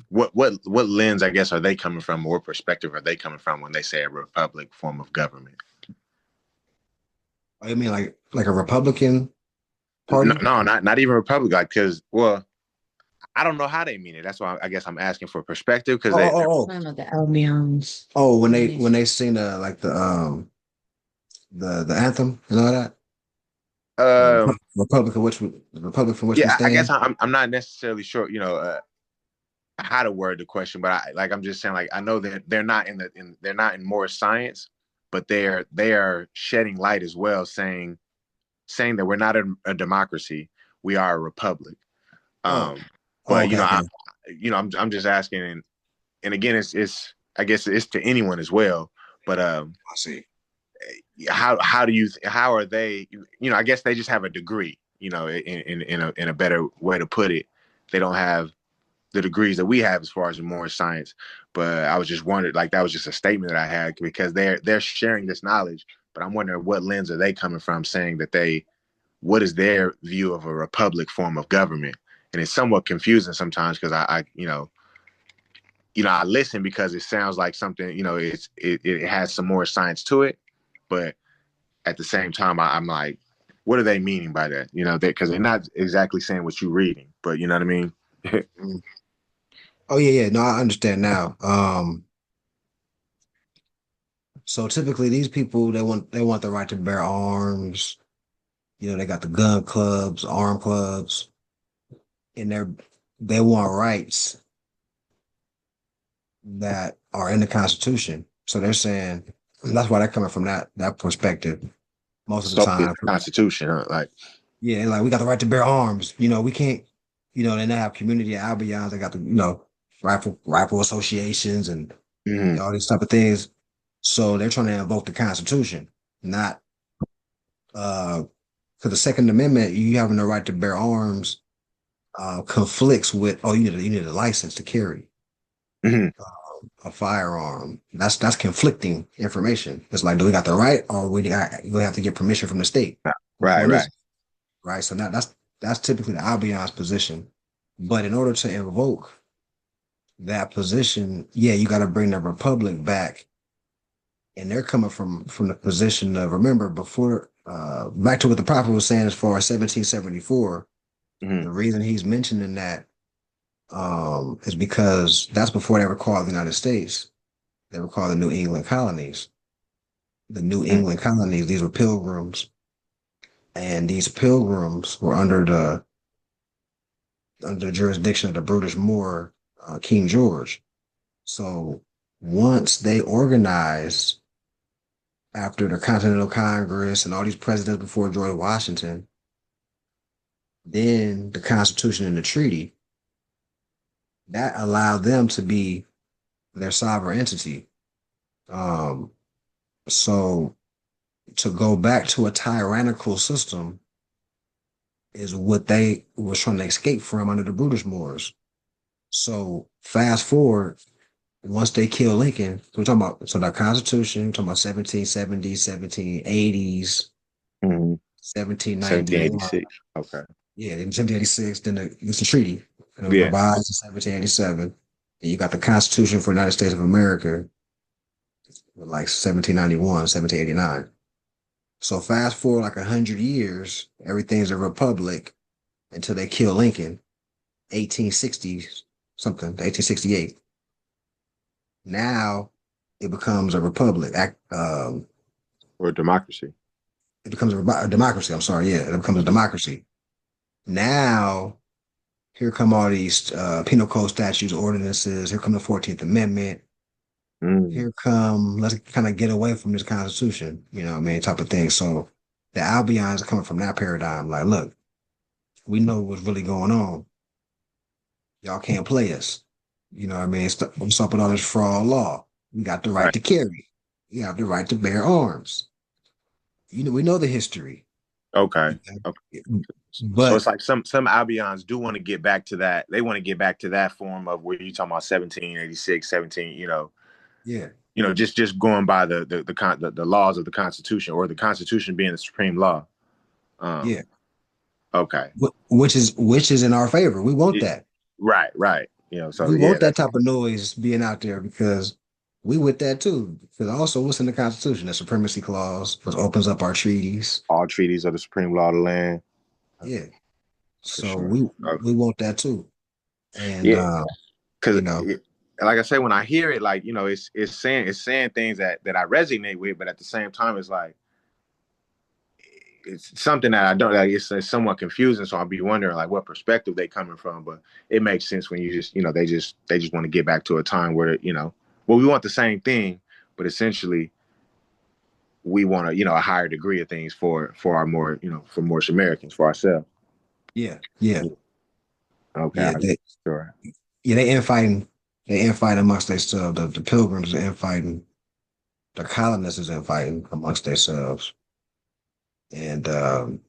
What lens, I guess, are they coming from, or what perspective are they coming from when they say a republic form of government? I mean, like a Republican No, party. no, not even republic. Like, because I don't know how they mean it. That's why I guess I'm asking for perspective, because Oh, oh, oh, I don't know the Albions. oh. When they sing the anthem and all that. um Republic of which the Republic from which we yeah, I guess stand. I'm not necessarily sure, how to word the question, but I'm just saying, like, I know that they're not in more science, but they are shedding light as well, saying that we're not a democracy, we are a republic. Oh, Um, oh, but okay, okay. I'm just asking, and again, it's I guess it's to anyone as well. But I see. how are they? I guess they just have a degree. In a better way to put it, they don't have the degrees that we have as far as more science. But I was just wondering, like that was just a statement that I had because they're sharing this knowledge, but I'm wondering what lens are they coming from, saying that what is their view of a republic form of government? And it's somewhat confusing sometimes because I listen because it sounds like something, it has some more science to it, but at the same time, I'm like, what are they meaning by that? Because they're not exactly saying what you're reading, but you know what I mean? Mm. Oh yeah. No, I understand now. So typically these people they want the right to bear arms. They got the gun clubs, arm clubs, and they want rights that are in the Constitution. So they're saying that's why they're coming from that perspective most of the So it's time. the Constitution, huh? Like, Yeah, like we got the right to bear arms. We can't, then they have community albiyans. They got the, rifle associations and mhm. all these type of things. So they're trying to invoke the Constitution, not for the Second Amendment, you having the right to bear arms conflicts with, you need a license to carry Mhm. a firearm. That's conflicting information. It's like, do we got the right, or we have to get permission from the state Right, before this, right. right? So now that's typically the albion's position. But in order to invoke that position, yeah, you got to bring the republic back, and they're coming from the position of, remember, before back to what the prophet was saying as far as 1774. The Mhm. reason he's mentioning that is because that's before they were called the United States. They were called the New England colonies. The New Mhm. England colonies, these were pilgrims, and these pilgrims were under the jurisdiction of the British Moor, King George. So once they organized after the Continental Congress and all these presidents before George Washington, then the Constitution and the treaty, that allowed them to be their sovereign entity. Um, so to go back to a tyrannical system is what they was trying to escape from under the British Moors. So fast forward, once they kill Lincoln, so we're talking about, so the Constitution, we're talking about 1770s, 1780s, Mhm. 1791. 1786. Okay. Yeah, in 1786, then it's the treaty, and it was Yeah. revised in 1787. And you got the Constitution for the United States of America, like 1791, 1789. So fast forward like 100 years, everything's a republic until they kill Lincoln, 1860 something, 1868. Now it becomes a republic. Or democracy. It becomes a democracy. I'm sorry, yeah, it becomes a democracy. Now here come all these penal code statutes, ordinances. Here come the 14th Amendment. Mm. Here come, let's kind of get away from this Constitution, what I mean, type of thing. So the Albions are coming from that paradigm. Like, look, we know what's really going on. Y'all can't play us. You know what I mean? Stop with all this fraud law. We got the right Right. to carry. We have the right to bear arms. We know the history. Okay. Okay. So it's But like some Albions do want to get back to that. They want to get back to that form of where you talking about 1786, 17, yeah, just going by the laws of the Constitution, or the Constitution being the supreme law. yeah. Um, okay. Which is in our favor. We want Yeah, that. right, right. So We yeah, want that that's type of noise being out there because we with that too. Because also what's in the Constitution, the supremacy clause, which opens up our treaties. all treaties are the supreme law of the land. Yeah. For So sure. we want that too. And Yeah, because you know, like I say, when I hear it, like it's saying things that I resonate with, but at the same time, it's like it's something that I don't like. It's somewhat confusing, so I'll be wondering like what perspective they coming from. But it makes sense when you just they just want to get back to a time where well, we want the same thing, but essentially we want a higher degree of things for our more for more Americans, for ourselves. yeah, yeah, Okay, yeah. sure. They infighting. They infighting amongst themselves. The pilgrims are infighting. The colonists is infighting amongst themselves. And but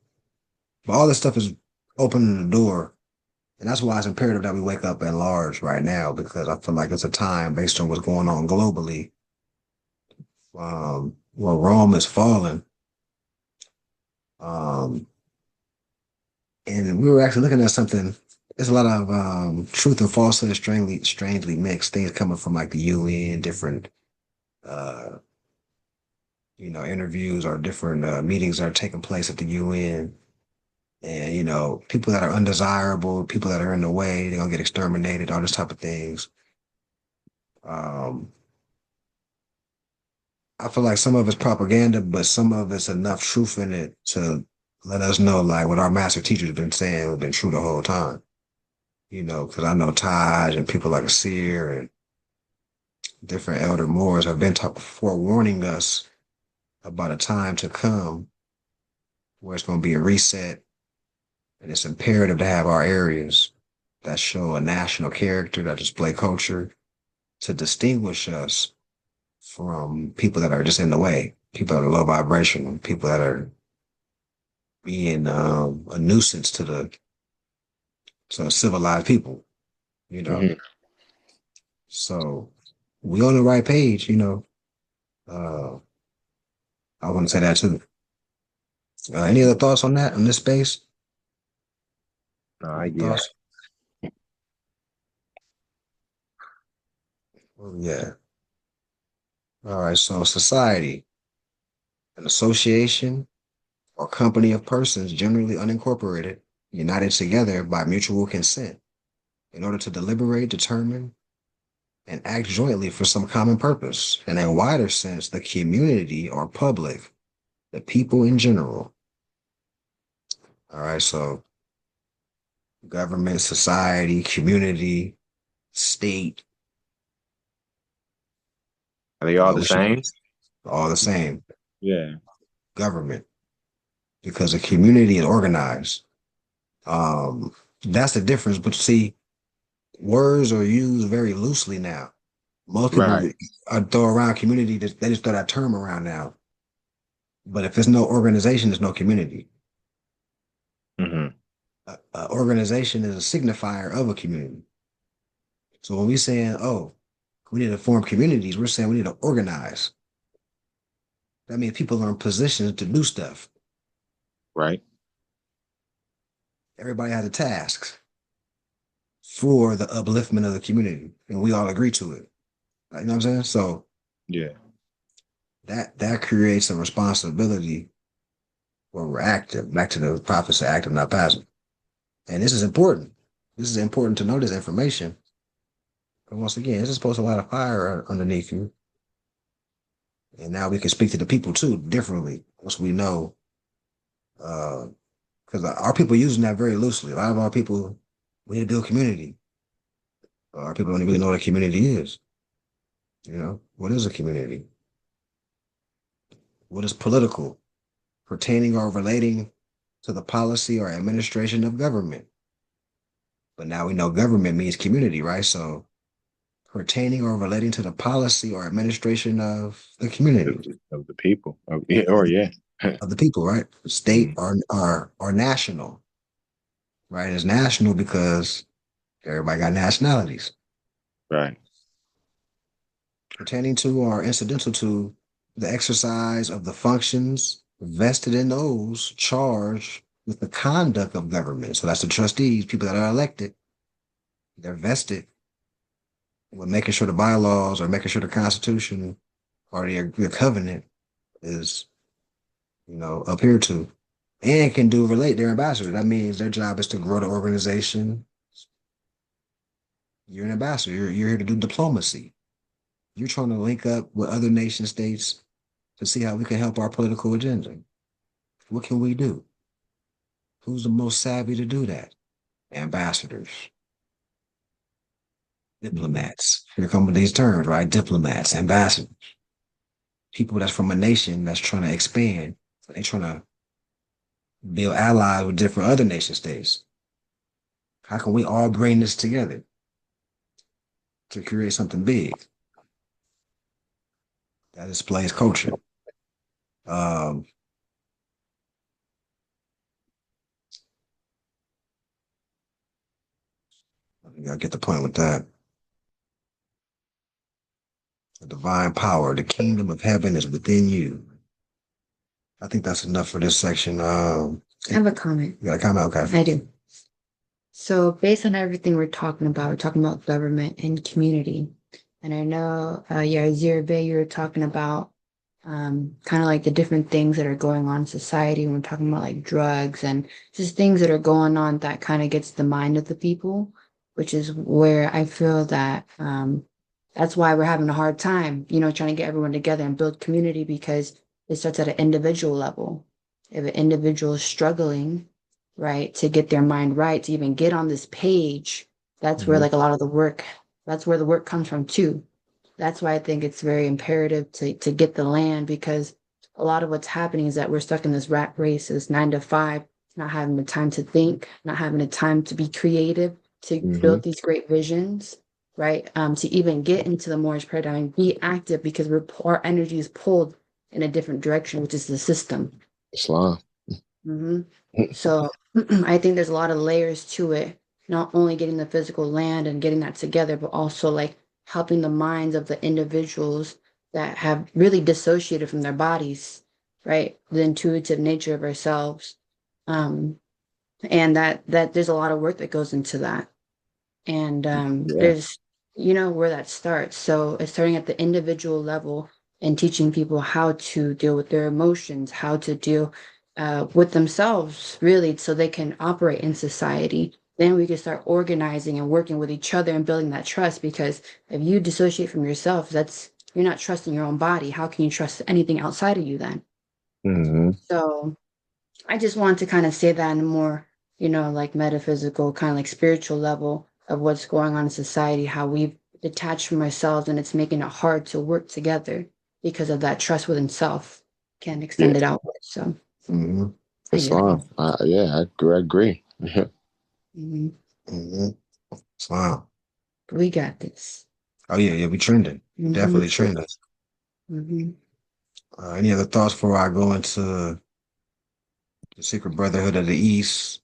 all this stuff is opening the door And that's why it's imperative that we wake up at large right now, because I feel like it's a time based on what's going on globally. Well, Rome is falling. Um, and we were actually looking at something. There's a lot of truth and falsehood, strangely mixed things coming from like the UN, different uh, interviews or different meetings that are taking place at the UN. And people that are undesirable, people that are in the way, they're gonna get exterminated, all this type of things. Um, I feel like some of it's propaganda, but some of it's enough truth in it to let us know, like what our master teachers been saying has been true the whole time. Because I know Taj and people like Asir and different elder Moors have been forewarning us about a time to come where it's going to be a reset, and it's imperative to have our areas that show a national character, that display culture, to distinguish us from people that are just in the way, people that are low vibrational, people that are being a nuisance to the civilized people, you know. Mhm. So we on the right page. Uh, I want to say that too. Any other thoughts on that, on this space? Any Yeah. thoughts? Oh, yeah. All right. So society, an association or company of persons generally unincorporated, united together by mutual consent in order to deliberate, determine, and act jointly for some common purpose. In a wider sense, the community or public, the people in general. All right. So government, society, community, state, Are they all the we should same? all the same. Yeah. Government, because the community is organized. Um, that's the difference. But see, words are used very loosely now. Most people Right. throw around community, they just throw that term around now. But if there's no organization, there's no community. Hmm. Organization is a signifier of a community. So when we're saying, oh, we need to form communities, we're saying we need to organize. That means people are in positions to do stuff. Right. Everybody has a task for the upliftment of the community, and we all agree to it. You know what I'm saying? So Yeah. that creates a responsibility where we're active. Back to the prophets, active, not passive. And this is important. This is important to know this information. But once again, this is supposed to light a fire underneath you. And now we can speak to the people too differently once we know. Because our people using that very loosely. A lot of our people, we need to build community. Our people don't really know what a community is. What is a community? What is political? Pertaining or relating to the policy or administration of government. But now we know government means community, right? So pertaining or relating to the policy or administration of the community, Of the people. Yeah, or yeah. of the people, right? State Mhm. or national, right? It's national because everybody got nationalities. Right. Pertaining to or incidental to the exercise of the functions vested in those charged with the conduct of government. So that's the trustees, people that are elected. They're vested with making sure the bylaws or making sure the Constitution or the covenant is, adhered to, and can do relate their ambassador. That means their job is to grow the organization. You're an ambassador. You're here to do diplomacy. You're trying to link up with other nation states to see how we can help our political agenda. What can we do? Who's the most savvy to do that? Ambassadors, diplomats. Here come these terms, right? Diplomats, ambassadors, people that's from a nation that's trying to expand. They're trying to build allies with different other nation states. How can we all bring this together to create something big that displays culture? Um, You gotta get the point with that. The divine power, the kingdom of heaven is within you. I think that's enough for this section. I have a comment. You got a comment? Okay. I do. So based on everything we're talking about government and community. And I know, Zero Bay, you were talking about kind of like the different things that are going on in society. When we're talking about like drugs and just things that are going on that kind of gets the mind of the people, which is where I feel that that's why we're having a hard time, trying to get everyone together and build community because it starts at an individual level. If an individual is struggling, right, to get their mind right, to even get on this page, that's where like a lot of the work, that's where the work comes from too. That's why I think it's very imperative to get the land because a lot of what's happening is that we're stuck in this rat race, this 9 to 5, not having the time to think, not having the time to be creative, to build these great visions, right? To even get into the Moorish paradigm and be active because our energy is pulled in a different direction, which is the system. Islam. hmm So I think there's a lot of layers to it, not only getting the physical land and getting that together, but also like helping the minds of the individuals that have really dissociated from their bodies, right? The intuitive nature of ourselves. Um, and that there's a lot of work that goes into that. And Yeah. there's, where that starts. So it's starting at the individual level and teaching people how to deal with their emotions, how to deal with themselves, really, so they can operate in society. Then we can start organizing and working with each other and building that trust. Because if you dissociate from yourself, you're not trusting your own body. How can you trust anything outside of you then? Mm-hmm. So I just want to kind of say that in a more, like metaphysical, kind of like spiritual level of what's going on in society, how we've detached from ourselves and it's making it hard to work together because of that trust within self can Yeah. extend it outward. So, Mm-hmm. yeah. Islam. Yeah, I agree. hmm Mm-hmm. Wow. We got this. Oh yeah, we trending. hmm Definitely trending. hmm Any other thoughts before I go into the Secret Brotherhood of the East,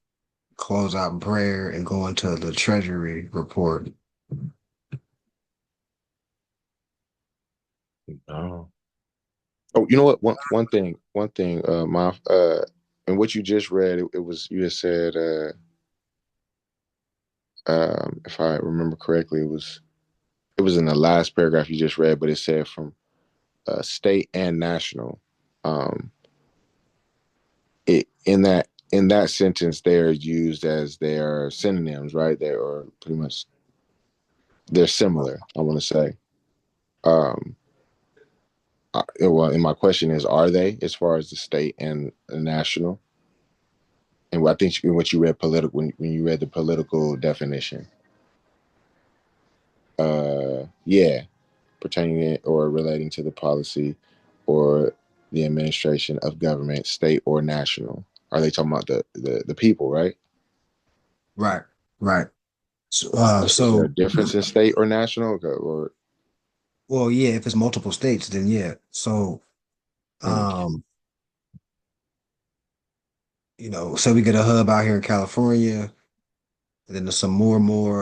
close out in prayer, and go into the Treasury report? No. Oh, you know what? One thing, my and what you just read, it was you had said, if I remember correctly, it was in the last paragraph you just read, but it said from state and national. Um, in that sentence, they're used as their synonyms, right? They are pretty much they're similar. I want to say. Um, well, and my question is, are they as far as the state and the national? And I think what you read political when you read the political definition, yeah, pertaining it or relating to the policy or the administration of government, state or national. Are they talking about the people, right? Right, right. So, Is there a difference in state or national, or well, yeah, if it's multiple states, then yeah. So, mm, um, so we get a hub out here in California, and then there's some more,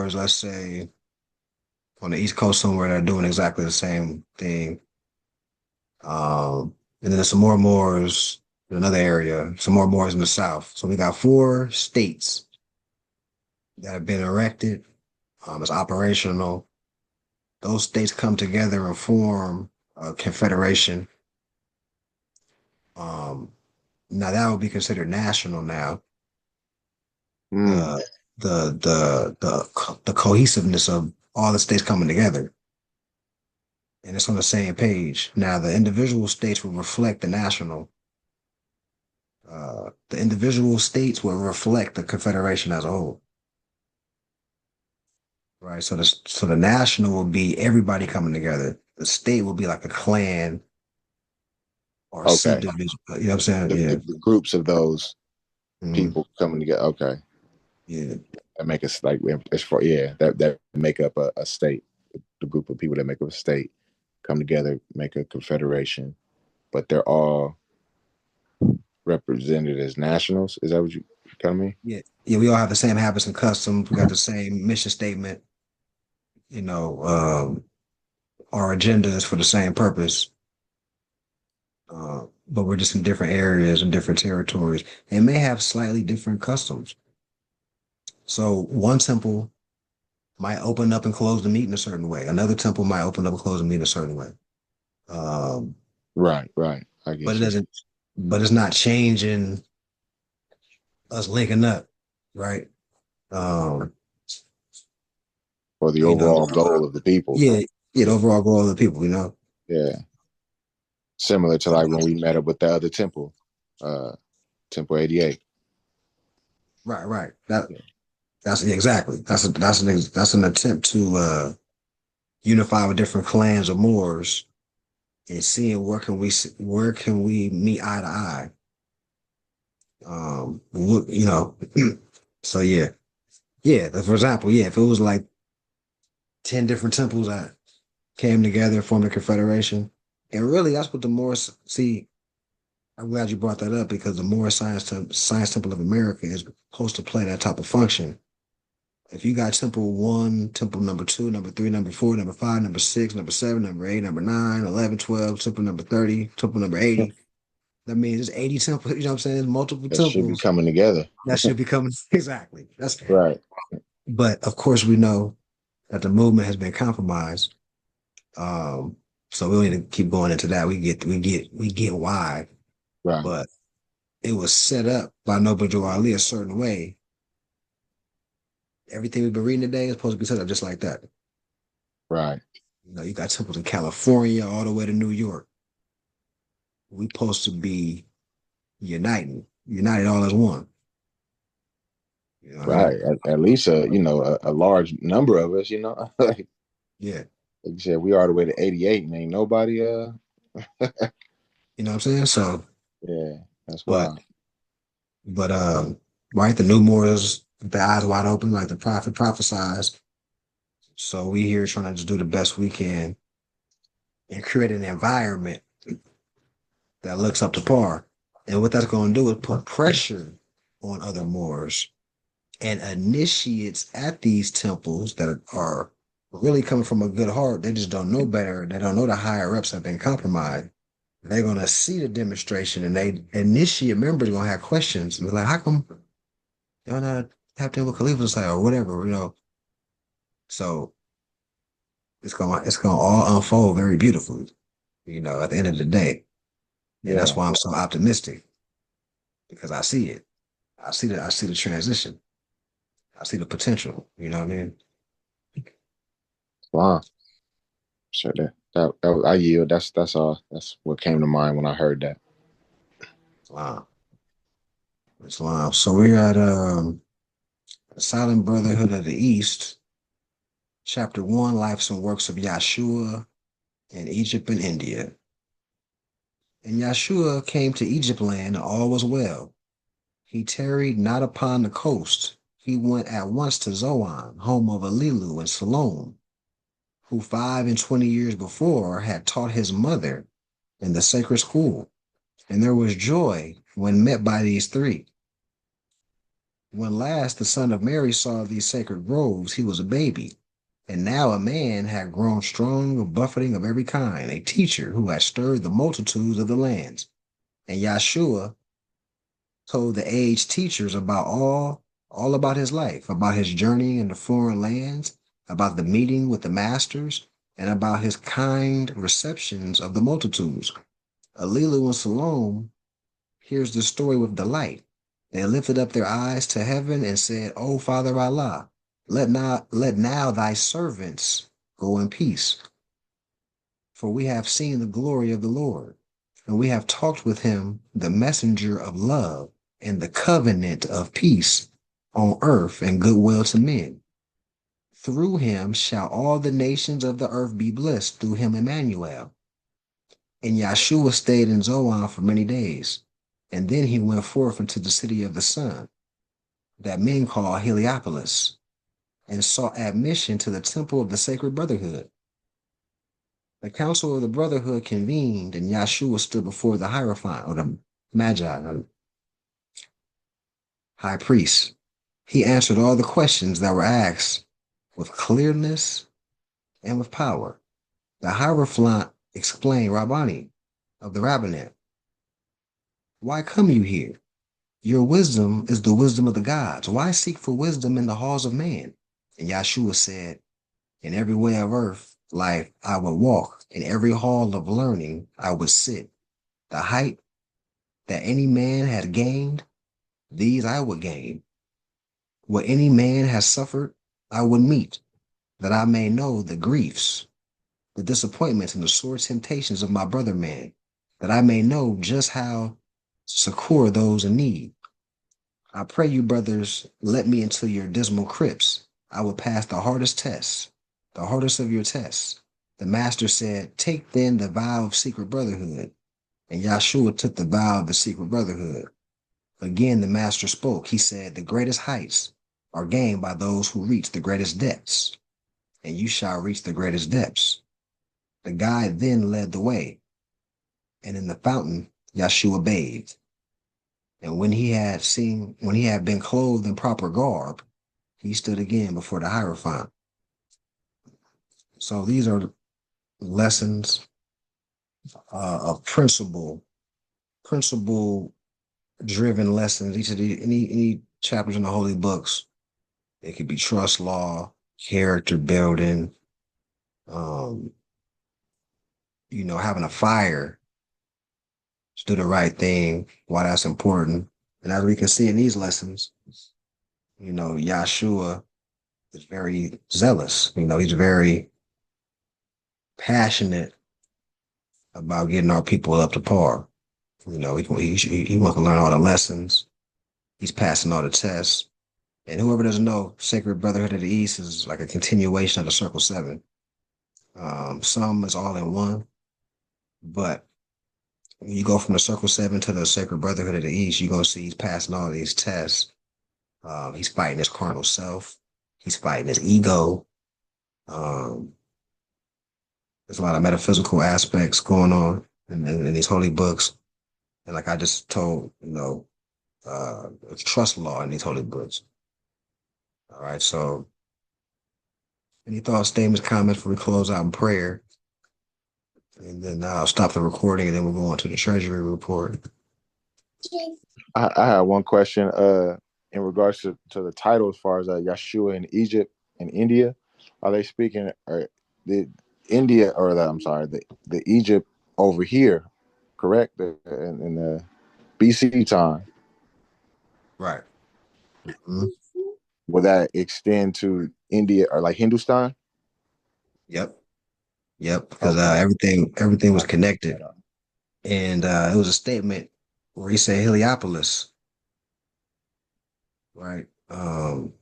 let's say, on the East Coast somewhere that are doing exactly the same thing. And then there's some Moors in another area, some more Moors in the South. So we got 4 states that have been erected. It's operational. Those states come together and form a confederation. Um, Now that would be considered national now. mm, The the cohesiveness of all the states coming together. And it's on the same page. Now the individual states will reflect the national. The individual states will reflect the confederation as a whole. Right. So the national will be everybody coming together. The state will be like a clan or a okay, subdivision. You know what I'm saying? the, Yeah. the, the groups of those Mhm. people coming together. Okay, Yeah. that make us like as far that make up a state. The group of people that make up a state come together, make a confederation, but they're all represented as nationals. Is that what you? Tell me. Yeah, yeah, we all have the same habits and customs. We got the same mission statement. You know, our agenda is for the same purpose, but we're just in different areas and different territories, and may have slightly different customs. So one temple might open up and close the meat in a certain way. Another temple might open up and close the meat in a certain way. Um, Right, right. I but it get you. doesn't. But it's not changing us linking up, right? Um, For the you know, overall goal of the people. yeah, yeah. The overall goal of the people, you know. Yeah. Similar to like when we met up with the other temple, uh, Temple 88. Right, right. That Yeah. that's yeah, exactly. That's an attempt to unify with different clans of Moors and seeing where can we meet eye to eye. You know, so yeah, yeah. For example, yeah, if it was like 10 different temples that came together and formed a confederation, and really that's what the Moors see. I'm glad you brought that up because the Moorish Science Temple of America is supposed to play that type of function. If you got Temple 1, Temple number 2, number 3, number 4, number 5, number 6, number 7, number 8, number 9, 11, 12, Temple number 30, Temple number 80, that means there's 80 temples, you know what I'm saying? There's multiple That should be temples coming together. that should be coming. Exactly. That's Right. But of course we know that the movement has been compromised. Um, so we don't need to keep going into that. We get why, Right. but it was set up by Noble Joe Ali a certain way. Everything we've been reading today is supposed to be set up just like that. Right. You know, you got temples in California all the way to New York. We supposed to be united all as one. You know what I Right. mean? At least a large number of us, like Yeah. you said, we are all the way to 88 and ain't nobody You know what I'm saying? So, yeah, that's but wild. but right, the new Moors, the eyes wide open, like the prophet prophesies. So we here trying to just do the best we can and create an environment that looks up to par. And what that's going to do is put pressure on other Moors and initiates at these temples that are really coming from a good heart. They just don't know better. They don't know the higher ups have been compromised. They're going to see the demonstration and they initiate members are going to have questions and be like, how come y'all not have them with Khalifa say or whatever, you know? So it's going to all unfold very beautifully, you know, at the end of the day. And that's Yeah. why I'm so optimistic because I see it. I see the transition. I see the potential. You know what I mean? Wow. Sure that I yield. That's all. That's what came to mind when I heard that. Wow. It's wow. So we're at the Silent Brotherhood of the East, chapter 1, Lives and Works of Yahshua in Egypt and India. And Yahshua came to Egypt land, and all was well. He tarried not upon the coast. He went at once to Zoan, home of Elilu and Salome, who 25 years before had taught his mother in the sacred school. And there was joy when met by these three. When last the son of Mary saw these sacred groves, he was a baby. And now a man had grown strong of buffeting of every kind, a teacher who had stirred the multitudes of the lands. And Yahshua told the aged teachers about all about his life, about his journey into foreign lands, about the meeting with the masters, and about his kind receptions of the multitudes. Alilu and Salome hears the story with delight. They lifted up their eyes to heaven and said, O Father Allah, let now thy servants go in peace. For we have seen the glory of the Lord, and we have talked with him, the messenger of love and the covenant of peace on earth and goodwill to men. Through him shall all the nations of the earth be blessed, through him Emmanuel. And Yahshua stayed in Zoan for many days, and then he went forth into the city of the sun, that men call Heliopolis, and sought admission to the temple of the sacred brotherhood. The council of the brotherhood convened, and Yahshua stood before the Hierophant, or the Magi, high priest. He answered all the questions that were asked with clearness and with power. The Hierophant explained, Rabbani of the rabbinate, why come you here? Your wisdom is the wisdom of the gods. Why seek for wisdom in the halls of man? And Yahshua said, in every way of earth life I would walk, in every hall of learning I would sit. The height that any man had gained, these I would gain. What any man has suffered, I would meet, that I may know the griefs, the disappointments, and the sore temptations of my brother man, that I may know just how to succor those in need. I pray you, brothers, let me into your dismal crypts. I will pass the hardest tests, the hardest of your tests. The master said, take then the vow of secret brotherhood. And Yahshua took the vow of the secret brotherhood. Again, the master spoke. He said, the greatest heights are gained by those who reach the greatest depths, and you shall reach the greatest depths. The guide then led the way, and in the fountain Yahshua bathed. And when he had been clothed in proper garb, he stood again before the Hierophant. So these are lessons of principle driven lessons. Each of the any chapters in the holy books, it could be trust law, character building, having a fire to do the right thing, why that's important. And as we can see in these lessons, Yahshua is very zealous. He's very passionate about getting our people up to par. He wants to learn all the lessons. He's passing all the tests. And whoever doesn't know, Sacred Brotherhood of the East is like a continuation of the Circle Seven. Some is all in one, but when you go from the Circle Seven to the Sacred Brotherhood of the East, you're gonna see he's passing all these tests. He's fighting his carnal self. He's fighting his ego. There's a lot of metaphysical aspects going on in these holy books. And like I just told, trust law in these holy books. All right, so any thoughts, statements, comments before we close out in prayer? And then I'll stop the recording and then we'll go on to the Treasury report. I have one question in regards to the title as far as Yahshua in Egypt and India. Are they speaking the India or the Egypt over here, correct? In the BC time. Right. Mm-hmm. Will that extend to India or like Hindustan? Yep. Because everything was connected. And it was a statement where he said Heliopolis. Right. When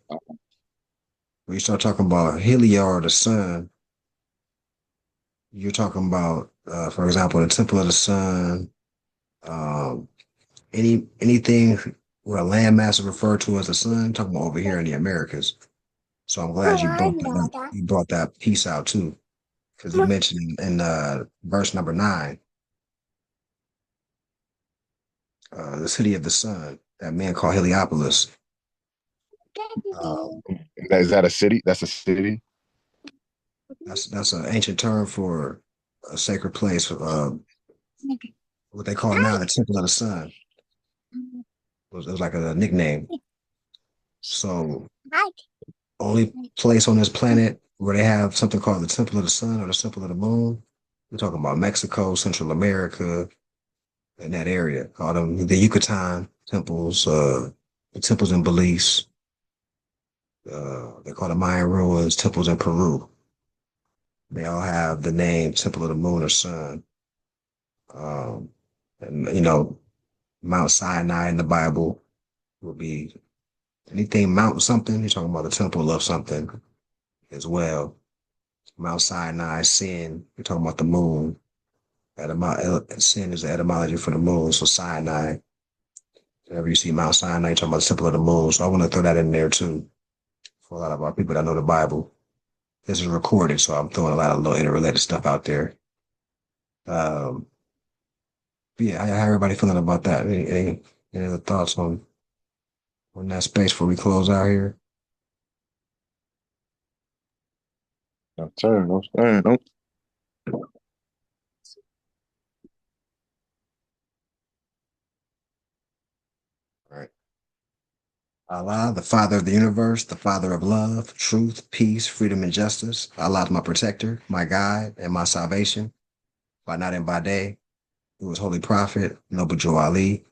you start talking about Heliar, the sun, you're talking about, for example, the Temple of the Sun, anything where a landmass is referred to as the sun, talking about over here in the Americas. So I'm glad you brought that up. You brought that piece out too, because he mentioned in verse number 9, the city of the sun, that man called Heliopolis. Is that a city? That's a city. That's an ancient term for a sacred place. What they call now the Temple of the Sun. It was like a nickname. So only place on this planet where they have something called the Temple of the Sun or the Temple of the Moon. We're talking about Mexico, Central America, in that area. All them the Yucatan temples, the temples in Belize. They call the Mayan ruins temples in Peru. They all have the name Temple of the Moon or Sun. And Mount Sinai in the Bible will be anything Mount something. You're talking about the temple of something as well. Mount Sinai, sin. You're talking about the moon. Sin is the etymology for the moon. So Sinai. Whenever you see Mount Sinai, you're talking about the temple of the moon. So I want to throw that in there too for a lot of our people that know the Bible. This is recorded, so I'm throwing a lot of little interrelated stuff out there. Yeah, how everybody feeling about that? Any other thoughts on On that space before we close out here. No, sir. No, sir. No. All right. Allah, the Father of the universe, the Father of love, truth, peace, freedom, and justice. Allah is my protector, my guide, and my salvation. By night and by day, who was Holy Prophet, Noble Joe Ali.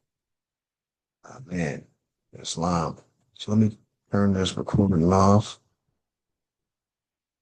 Man, Islam. So let me turn this recording off.